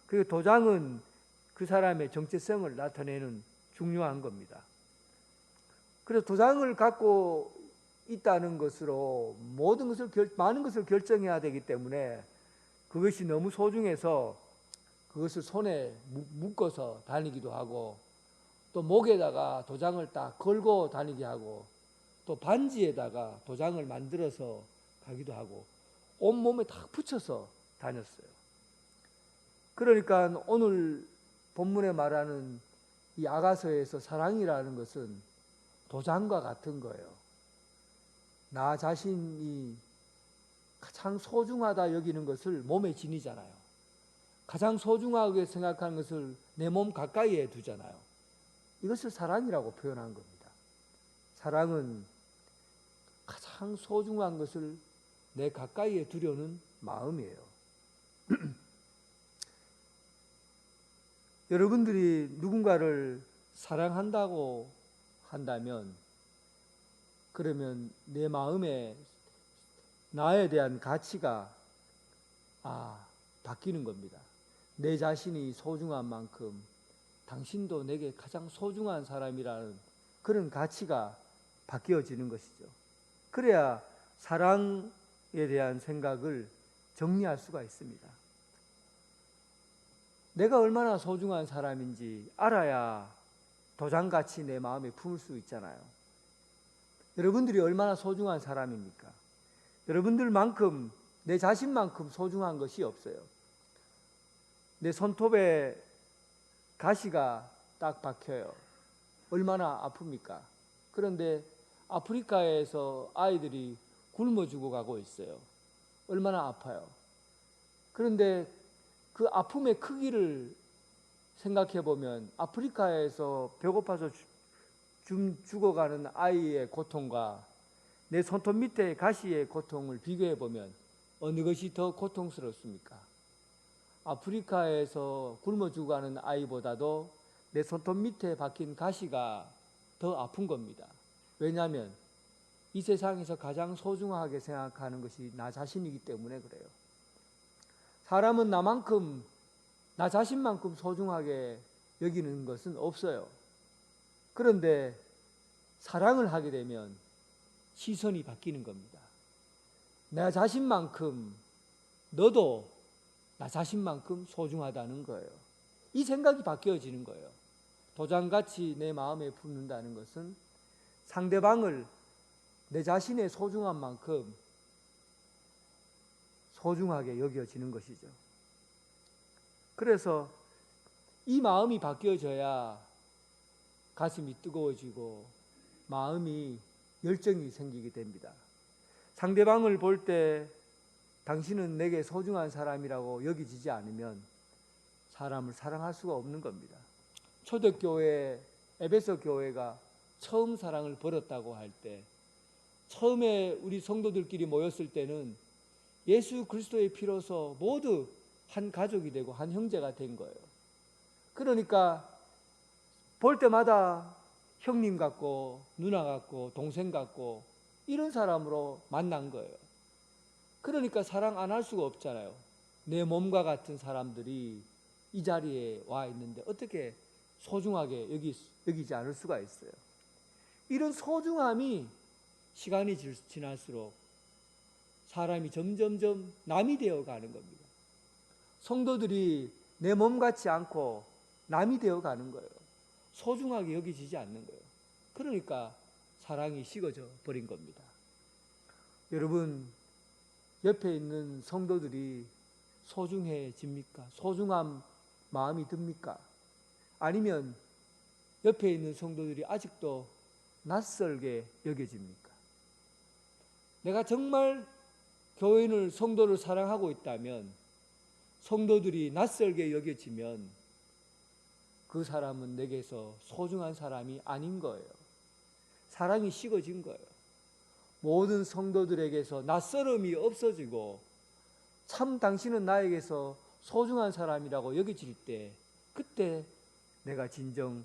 그리고 도장은 그 사람의 정체성을 나타내는 중요한 겁니다. 그래서 도장을 갖고 있다는 것으로 많은 것을 결정해야 되기 때문에 그것이 너무 소중해서 그것을 손에 묶어서 다니기도 하고 또 목에다가 도장을 딱 걸고 다니게 하고 또 반지에다가 도장을 만들어서 가기도 하고 온몸에 딱 붙여서 다녔어요. 그러니까 오늘 본문에 말하는 이 아가서에서 사랑이라는 것은 도장과 같은 거예요. 나 자신이 가장 소중하다 여기는 것을 몸에 지니잖아요. 가장 소중하게 생각하는 것을 내 몸 가까이에 두잖아요. 이것을 사랑이라고 표현한 겁니다. 사랑은 가장 소중한 것을 내 가까이에 두려는 마음이에요. 여러분들이 누군가를 사랑한다고 한다면 그러면 내 마음에 나에 대한 가치가 바뀌는 겁니다. 내 자신이 소중한 만큼 당신도 내게 가장 소중한 사람이라는 그런 가치가 바뀌어지는 것이죠. 그래야 사랑에 대한 생각을 정리할 수가 있습니다. 내가 얼마나 소중한 사람인지 알아야 도장같이 내 마음에 품을 수 있잖아요. 여러분들이 얼마나 소중한 사람입니까? 여러분들만큼 내 자신만큼 소중한 것이 없어요. 내 손톱에 가시가 딱 박혀요. 얼마나 아픕니까? 그런데 아프리카에서 아이들이 굶어 죽어가고 있어요. 얼마나 아파요. 그런데 그 아픔의 크기를 생각해 보면 아프리카에서 배고파서 죽어가는 아이의 고통과 내 손톱 밑에 가시의 고통을 비교해 보면 어느 것이 더 고통스럽습니까? 아프리카에서 굶어 죽어가는 아이보다도 내 손톱 밑에 박힌 가시가 더 아픈 겁니다. 왜냐하면 이 세상에서 가장 소중하게 생각하는 것이 나 자신이기 때문에 그래요. 사람은 나만큼, 나 자신만큼 소중하게 여기는 것은 없어요. 그런데 사랑을 하게 되면 시선이 바뀌는 겁니다. 나 자신만큼, 너도 나 자신만큼 소중하다는 거예요. 이 생각이 바뀌어지는 거예요. 도장같이 내 마음에 품는다는 것은 상대방을 내 자신의 소중한 만큼 소중하게 여겨지는 것이죠. 그래서 이 마음이 바뀌어져야 가슴이 뜨거워지고 마음이 열정이 생기게 됩니다. 상대방을 볼 때 당신은 내게 소중한 사람이라고 여기지지 않으면 사람을 사랑할 수가 없는 겁니다. 초대교회 에베소 교회가 처음 사랑을 버렸다고 할 때, 처음에 우리 성도들끼리 모였을 때는 예수 그리스도의 피로서 모두 한 가족이 되고 한 형제가 된 거예요. 그러니까 볼 때마다 형님 같고 누나 같고 동생 같고 이런 사람으로 만난 거예요. 그러니까 사랑 안 할 수가 없잖아요. 내 몸과 같은 사람들이 이 자리에 와 있는데 어떻게 소중하게 여기지 않을 수가 있어요. 이런 소중함이 시간이 지날수록 사람이 점점점 남이 되어 가는 겁니다. 성도들이 내 몸 같지 않고 남이 되어 가는 거예요. 소중하게 여기지지 않는 거예요. 그러니까 사랑이 식어져 버린 겁니다. 여러분, 옆에 있는 성도들이 소중해집니까? 소중한 마음이 듭니까? 아니면 옆에 있는 성도들이 아직도 낯설게 여겨집니까? 내가 정말 교인을, 성도를 사랑하고 있다면, 성도들이 낯설게 여겨지면 그 사람은 내게서 소중한 사람이 아닌 거예요. 사랑이 식어진 거예요. 모든 성도들에게서 낯설음이 없어지고 참 당신은 나에게서 소중한 사람이라고 여겨질 때, 그때 내가 진정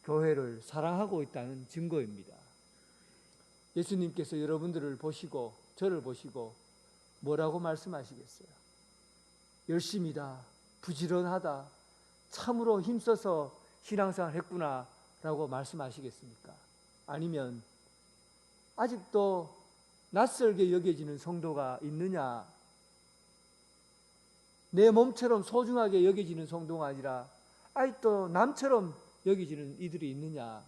교회를 사랑하고 있다는 증거입니다. 예수님께서 여러분들을 보시고 저를 보시고 뭐라고 말씀하시겠어요? 열심이다, 부지런하다, 참으로 힘써서 신앙생활 했구나 라고 말씀하시겠습니까? 아니면 아직도 낯설게 여겨지는 성도가 있느냐? 내 몸처럼 소중하게 여겨지는 성도가 아니라 아직도 남처럼 여겨지는 이들이 있느냐?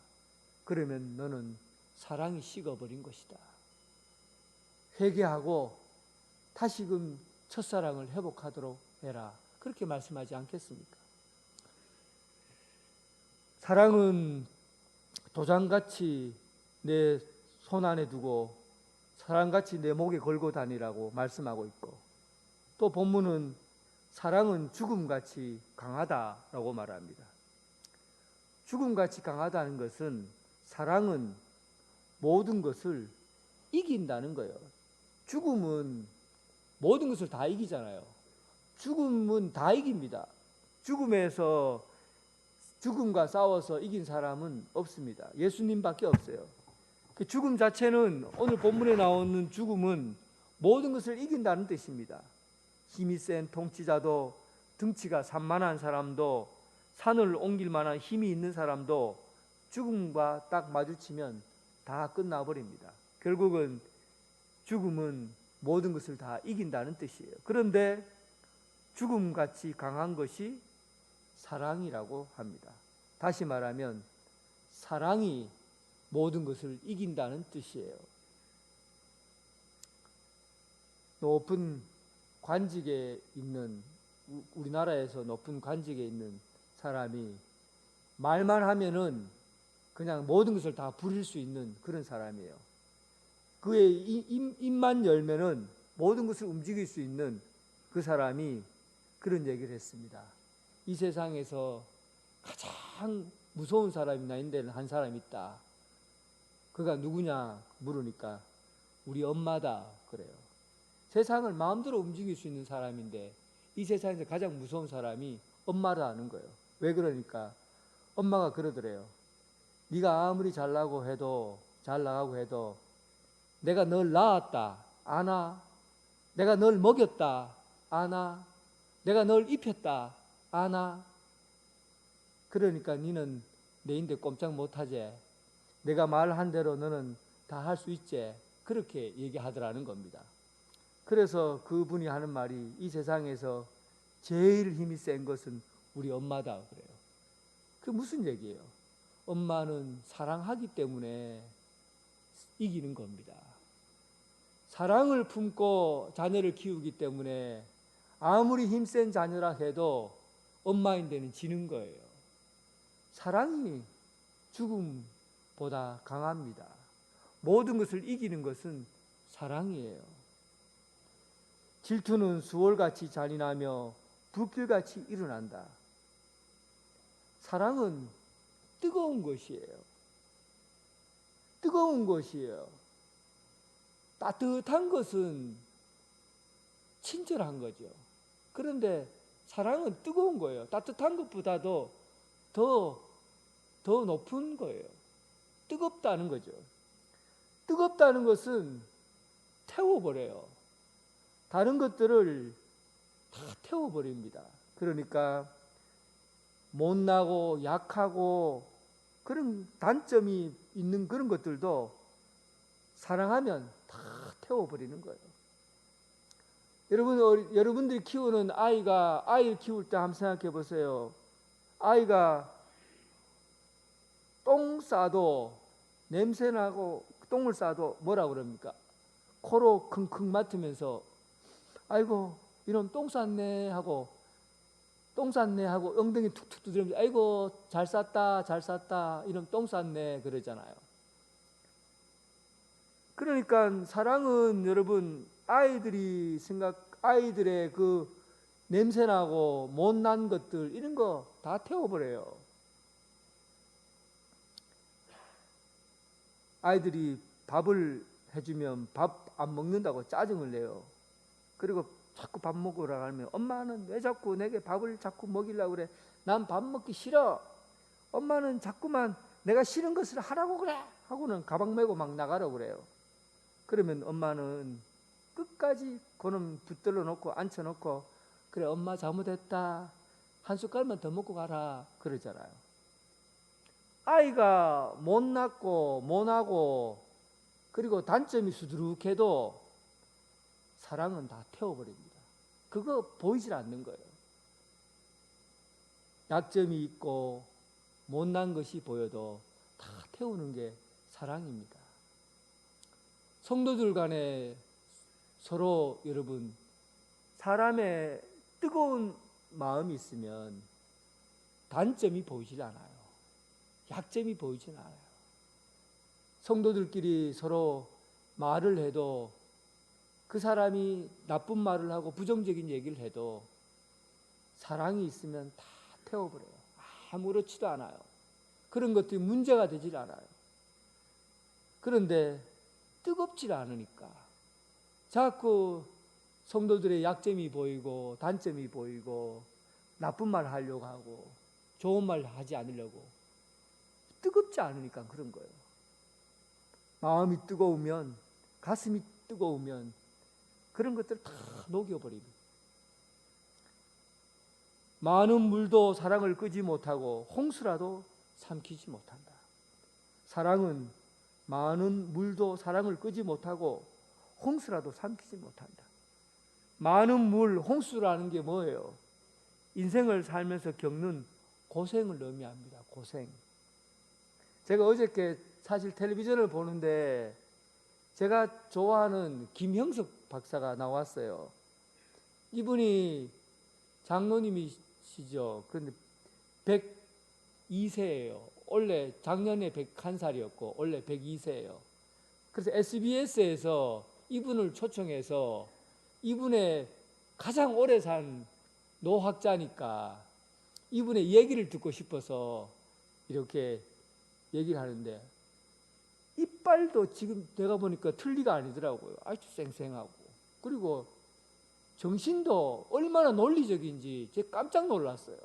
그러면 너는 사랑이 식어버린 것이다. 회개하고 다시금 첫사랑을 회복하도록 해라. 그렇게 말씀하지 않겠습니까? 사랑은 도장같이 내 손 안에 두고 사랑같이 내 목에 걸고 다니라고 말씀하고 있고, 또 본문은 사랑은 죽음같이 강하다라고 말합니다. 죽음같이 강하다는 것은 사랑은 모든 것을 이긴다는 거예요. 죽음은 모든 것을 다 이기잖아요. 죽음은 다 이깁니다. 죽음과 싸워서 이긴 사람은 없습니다. 예수님밖에 없어요. 그 죽음 자체는, 오늘 본문에 나오는 죽음은 모든 것을 이긴다는 뜻입니다. 힘이 센 통치자도, 등치가 산만한 사람도, 산을 옮길 만한 힘이 있는 사람도 죽음과 딱 마주치면 다 끝나버립니다. 결국은 죽음은 모든 것을 다 이긴다는 뜻이에요. 그런데 죽음같이 강한 것이 사랑이라고 합니다. 다시 말하면 사랑이 모든 것을 이긴다는 뜻이에요. 높은 관직에 있는, 우리나라에서 높은 관직에 있는 사람이 말만 하면은 그냥 모든 것을 다 부릴 수 있는 그런 사람이에요. 그의 입만 열면은 모든 것을 움직일 수 있는 그 사람이 그런 얘기를 했습니다. 이 세상에서 가장 무서운 사람이 나인데는 한 사람이 있다. 그가 누구냐 물으니까 우리 엄마다 그래요. 세상을 마음대로 움직일 수 있는 사람인데 이 세상에서 가장 무서운 사람이 엄마라는 거예요. 왜 그러니까 엄마가 그러더래요. 네가 아무리 잘나가고 해도 내가 널 낳았다 아나? 내가 널 먹였다 아나? 내가 널 입혔다 아나? 그러니까 니는 내인데 꼼짝 못하지. 내가 말한 대로 너는 다 할 수 있지. 그렇게 얘기하더라는 겁니다. 그래서 그분이 하는 말이 이 세상에서 제일 힘이 센 것은 우리 엄마다 그래요. 그게 무슨 얘기예요? 엄마는 사랑하기 때문에 이기는 겁니다. 사랑을 품고 자녀를 키우기 때문에 아무리 힘센 자녀라 해도 엄마인데는 지는 거예요. 사랑이 죽음보다 강합니다. 모든 것을 이기는 것은 사랑이에요. 질투는 수월같이 잔인하며 불길같이 일어난다. 사랑은 뜨거운 것이에요. 뜨거운 것이에요. 따뜻한 것은 친절한 거죠. 그런데 사랑은 뜨거운 거예요. 따뜻한 것보다도 더 높은 거예요. 뜨겁다는 거죠. 뜨겁다는 것은 태워버려요. 다른 것들을 다 태워버립니다. 그러니까 못나고 약하고 그런 단점이 있는 그런 것들도 사랑하면 다 태워버리는 거예요. 여러분들이 키우는 아이를 키울 때 한번 생각해 보세요. 아이가 똥 싸도 냄새나고 똥을 싸도 뭐라 그럽니까? 코로 킁킁 맡으면서 아이고 이런 똥 쌌네 하고 엉덩이 툭툭 두드리면서 아이고 잘 쌌다 이런 똥 쌌네 그러잖아요. 그러니까 사랑은 여러분 아이들의 그 냄새나고 못난 것들 이런 거 다 태워버려요. 아이들이 밥을 해주면 밥 안 먹는다고 짜증을 내요. 그리고 자꾸 밥 먹으라 하면 엄마는 왜 자꾸 내게 밥을 자꾸 먹이려고 그래? 난 밥 먹기 싫어. 엄마는 자꾸만 내가 싫은 것을 하라고 그래 하고는 가방 메고 막 나가라고 그래요. 그러면 엄마는 끝까지 그놈 붙들러 놓고 앉혀놓고 그래 엄마 잘못했다 한 숟갈만 더 먹고 가라 그러잖아요. 아이가 못났고 모나고 그리고 단점이 수두룩해도 사랑은 다 태워버립니다. 그거 보이질 않는 거예요. 약점이 있고 못난 것이 보여도 다 태우는 게 사랑입니다. 성도들 간에 서로 여러분 사람의 뜨거운 마음이 있으면 단점이 보이질 않아요. 약점이 보이진 않아요. 성도들끼리 서로 말을 해도 그 사람이 나쁜 말을 하고 부정적인 얘기를 해도 사랑이 있으면 다 태워버려요. 아무렇지도 않아요. 그런 것들이 문제가 되질 않아요. 그런데 뜨겁질 않으니까 자꾸 성도들의 약점이 보이고 단점이 보이고 나쁜 말 하려고 하고 좋은 말 하지 않으려고 뜨겁지 않으니까 그런 거예요. 마음이 뜨거우면, 가슴이 뜨거우면 그런 것들을 다 녹여버립니다. 많은 물도 사랑을 끄지 못하고 홍수라도 삼키지 못한다. 사랑은 많은 물도 사랑을 끄지 못하고 홍수라도 삼키지 못한다. 많은 물, 홍수라는 게 뭐예요? 인생을 살면서 겪는 고생을 의미합니다. 고생. 제가 어저께 사실 텔레비전을 보는데 제가 좋아하는 김형석 박사가 나왔어요. 이분이 장로님이시죠. 그런데 102세예요. 원래 작년에 101살이었고 원래 102세예요. 그래서 SBS에서 이분을 초청해서 이분의 가장 오래 산 노학자니까 이분의 얘기를 듣고 싶어서 이렇게 얘기를 하는데 이빨도 지금 내가 보니까 틀니가 아니더라고요. 아주 쌩쌩하고. 그리고 정신도 얼마나 논리적인지 제가 깜짝 놀랐어요.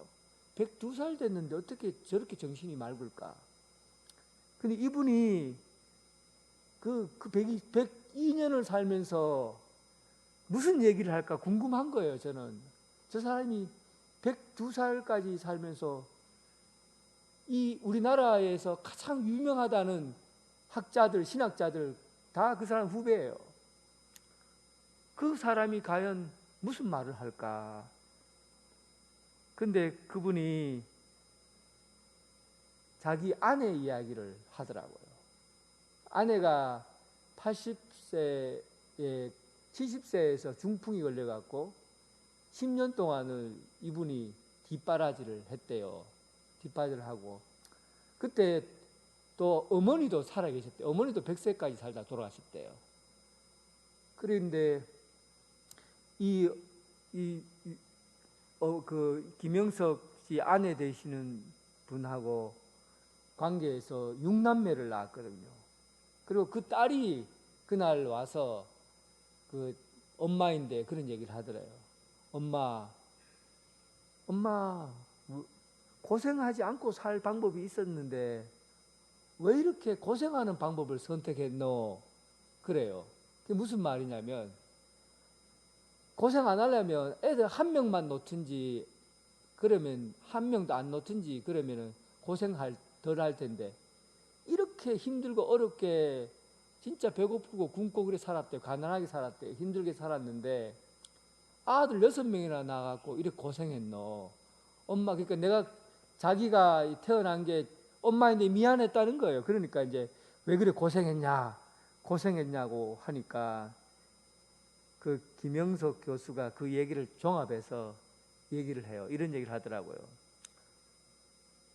102살 됐는데 어떻게 저렇게 정신이 맑을까? 근데 이분이 그 102년을 살면서 무슨 얘기를 할까 궁금한 거예요, 저는. 저 사람이 102살까지 살면서 이 우리나라에서 가장 유명하다는 학자들, 신학자들 다 그 사람 후배예요. 그 사람이 과연 무슨 말을 할까? 근데 그분이 자기 아내 이야기를 하더라고요. 아내가 80세에 70세에서 중풍이 걸려갖고 10년 동안을 이분이 뒷바라지를 했대요. 뒷바라지를 하고 그때 또 어머니도 살아계셨대요. 어머니도 100세까지 살다 돌아가셨대요. 그런데 그 김영석 씨 아내 되시는 분하고 관계에서 6남매를 낳았거든요. 그리고 그 딸이 그날 와서 그 엄마인데 그런 얘기를 하더래요. 엄마 고생하지 않고 살 방법이 있었는데 왜 이렇게 고생하는 방법을 선택했노? 그래요. 그게 무슨 말이냐면 고생 안 하려면 애들 한 명만 놓든지 그러면 한 명도 안 놓든지 그러면 고생할 덜 할 텐데 이렇게 힘들고 어렵게 진짜 배고프고 굶고 그래 살았대요. 가난하게 살았대요. 힘들게 살았는데 아들 6명이나 낳아갖고 이렇게 고생했노. 엄마 그러니까 자기가 태어난 게 엄마인데 미안했다는 거예요. 그러니까 이제 왜 그래 고생했냐고 하니까 그 김영석 교수가 그 얘기를 종합해서 얘기를 해요. 이런 얘기를 하더라고요.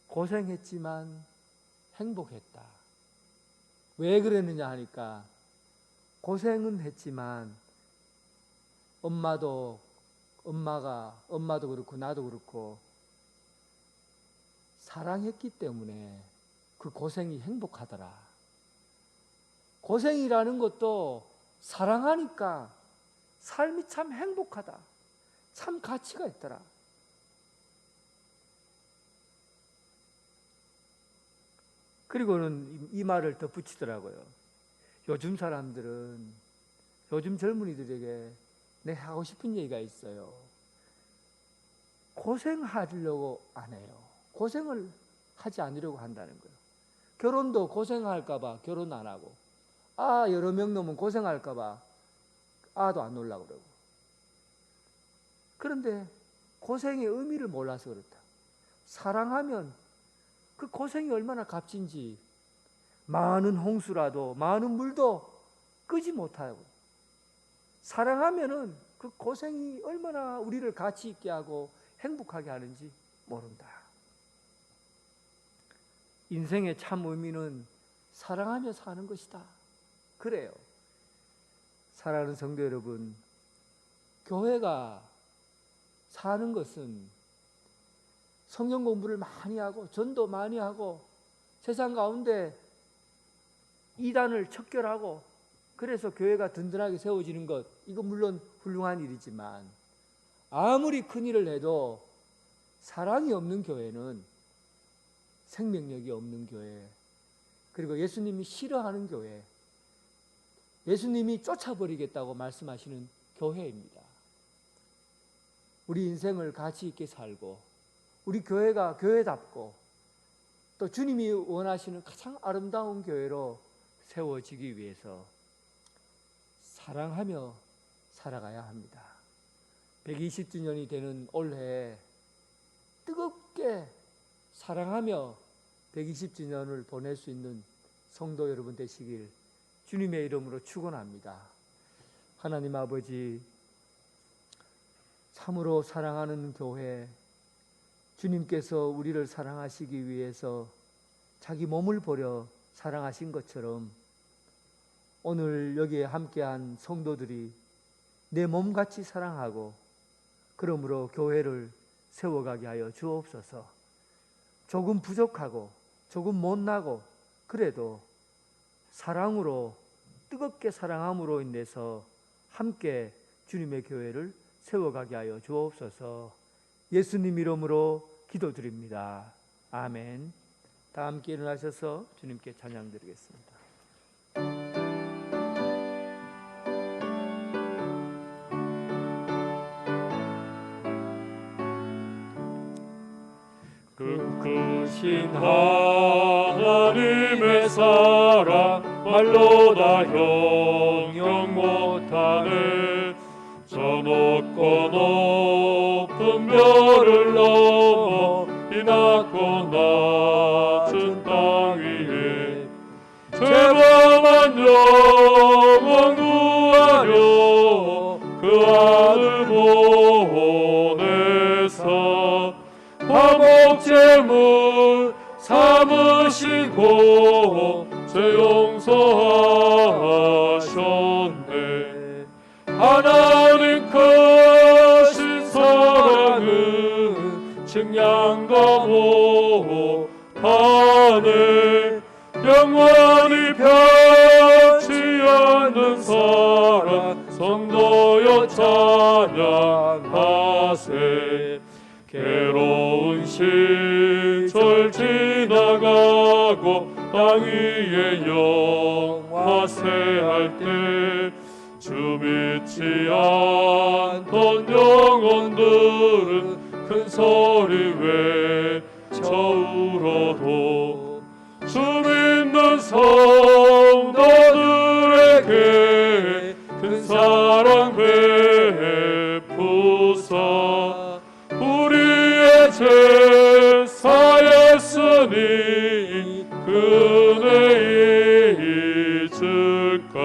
고생했지만 행복했다. 왜 그랬느냐 하니까 고생은 했지만 엄마도 그렇고 나도 그렇고 사랑했기 때문에 그 고생이 행복하더라. 고생이라는 것도 사랑하니까 삶이 참 행복하다. 참 가치가 있더라. 그리고는 이 말을 덧붙이더라고요. 요즘 젊은이들에게 내가 하고 싶은 얘기가 있어요. 고생하려고 안 해요. 고생을 하지 않으려고 한다는 거예요. 결혼도 고생할까봐 결혼 안 하고, 여러 명 넘으면 고생할까봐 아도 안 놓으려고 그러고. 그런데 고생의 의미를 몰라서 그렇다. 사랑하면 그 고생이 얼마나 값진지 많은 홍수라도 많은 물도 끄지 못하고 사랑하면은 그 고생이 얼마나 우리를 가치 있게 하고 행복하게 하는지 모른다. 인생의 참 의미는 사랑하며 사는 것이다. 그래요. 사랑하는 성도 여러분, 교회가 사는 것은 성경 공부를 많이 하고 전도 많이 하고 세상 가운데 이단을 척결하고 그래서 교회가 든든하게 세워지는 것, 이거 물론 훌륭한 일이지만 아무리 큰 일을 해도 사랑이 없는 교회는 생명력이 없는 교회, 그리고 예수님이 싫어하는 교회, 예수님이 쫓아버리겠다고 말씀하시는 교회입니다. 우리 인생을 가치 있게 살고 우리 교회가 교회답고 또 주님이 원하시는 가장 아름다운 교회로 세워지기 위해서 사랑하며 살아가야 합니다. 120주년이 되는 올해 뜨겁게 사랑하며 120주년을 보낼 수 있는 성도 여러분 되시길 주님의 이름으로 축원합니다. 하나님 아버지, 참으로 사랑하는 교회, 주님께서 우리를 사랑하시기 위해서 자기 몸을 버려 사랑하신 것처럼 오늘 여기에 함께한 성도들이 내 몸같이 사랑하고 그러므로 교회를 세워가게 하여 주옵소서. 조금 부족하고 조금 못나고 그래도 사랑으로 뜨겁게 사랑함으로 인해서 함께 주님의 교회를 세워가게 하여 주옵소서. 예수님 이름으로 기도드립니다. 아멘. 다 함께 일어나셔서 주님께 찬양 드리겠습니다. 크신 하나님의 사랑 말로 다 형용 못하네. 저 높고 높은 별을 넘어 이 낮고 낮은 땅 위에 죄범한 영혼 구하려 그 아들 보내사 화목제물 삼으시고 죄 용서하셨네. 하나님 크신 사랑은 측량도 못하네. 영원히 변치 않는 사랑 성도여 찬양하세. 괴로운 시절 지나가고 땅 위에 영화세할 때 주 믿지 않던 영혼들은 큰 소리 외쳐 울어도 주 믿는 성도들에게 큰 사랑 베푸사 우리의 죄 사했으니 그 은혜 잊을까.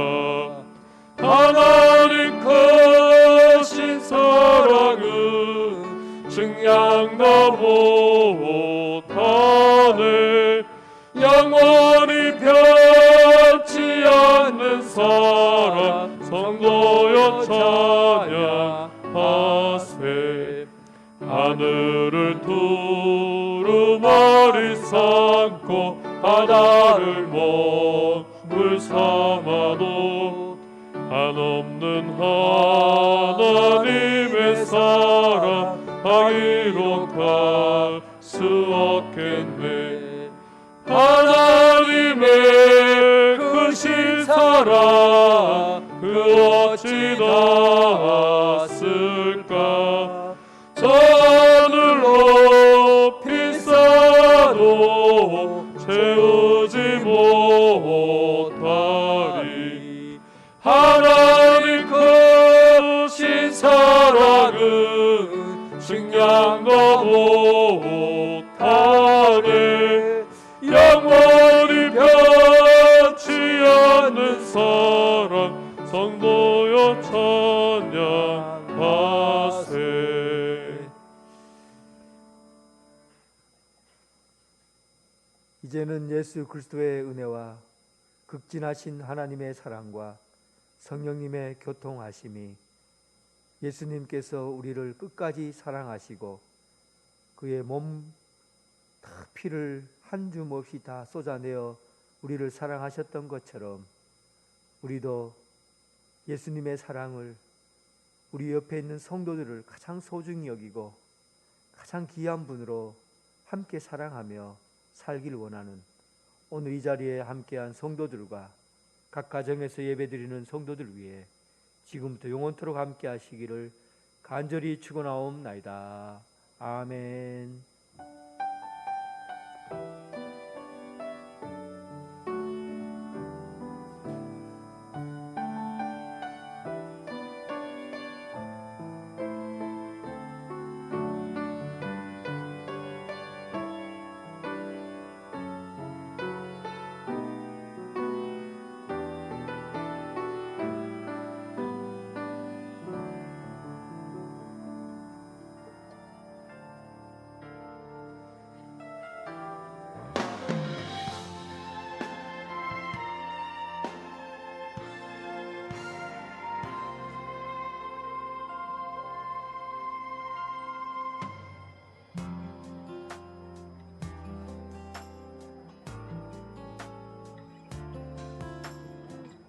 하나님 크신 사랑은 측량도 못하네. 영원히 변치 않는 사랑 성도여 찬양하세. 하늘을 두루마리 삼고 바다를 먹물 삼아도 한없는 하나님의 사랑 방위로 갈 수 없겠네. 하나님의 크신 사랑 그 어찌 닿았을까. 하늘 높이 쌓아도 채우지 못하리. 하나님 크신 사랑은 측량도 못하네. 영원히 변치 않는 사랑 성도여 찬양하세. 이제는 예수 그리스도의 은혜와 극진하신 하나님의 사랑과 성령님의 교통하심이 예수님께서 우리를 끝까지 사랑하시고 그의 몸 피를 한 줌 없이 다 쏟아내어 우리를 사랑하셨던 것처럼 우리도 예수님의 사랑을 우리 옆에 있는 성도들을 가장 소중히 여기고 가장 귀한 분으로 함께 사랑하며 살길 원하는 오늘 이 자리에 함께한 성도들과 각 가정에서 예배드리는 성도들 위해 지금부터 영원토록 함께 하시기를 간절히 축원하옵나이다. 아멘.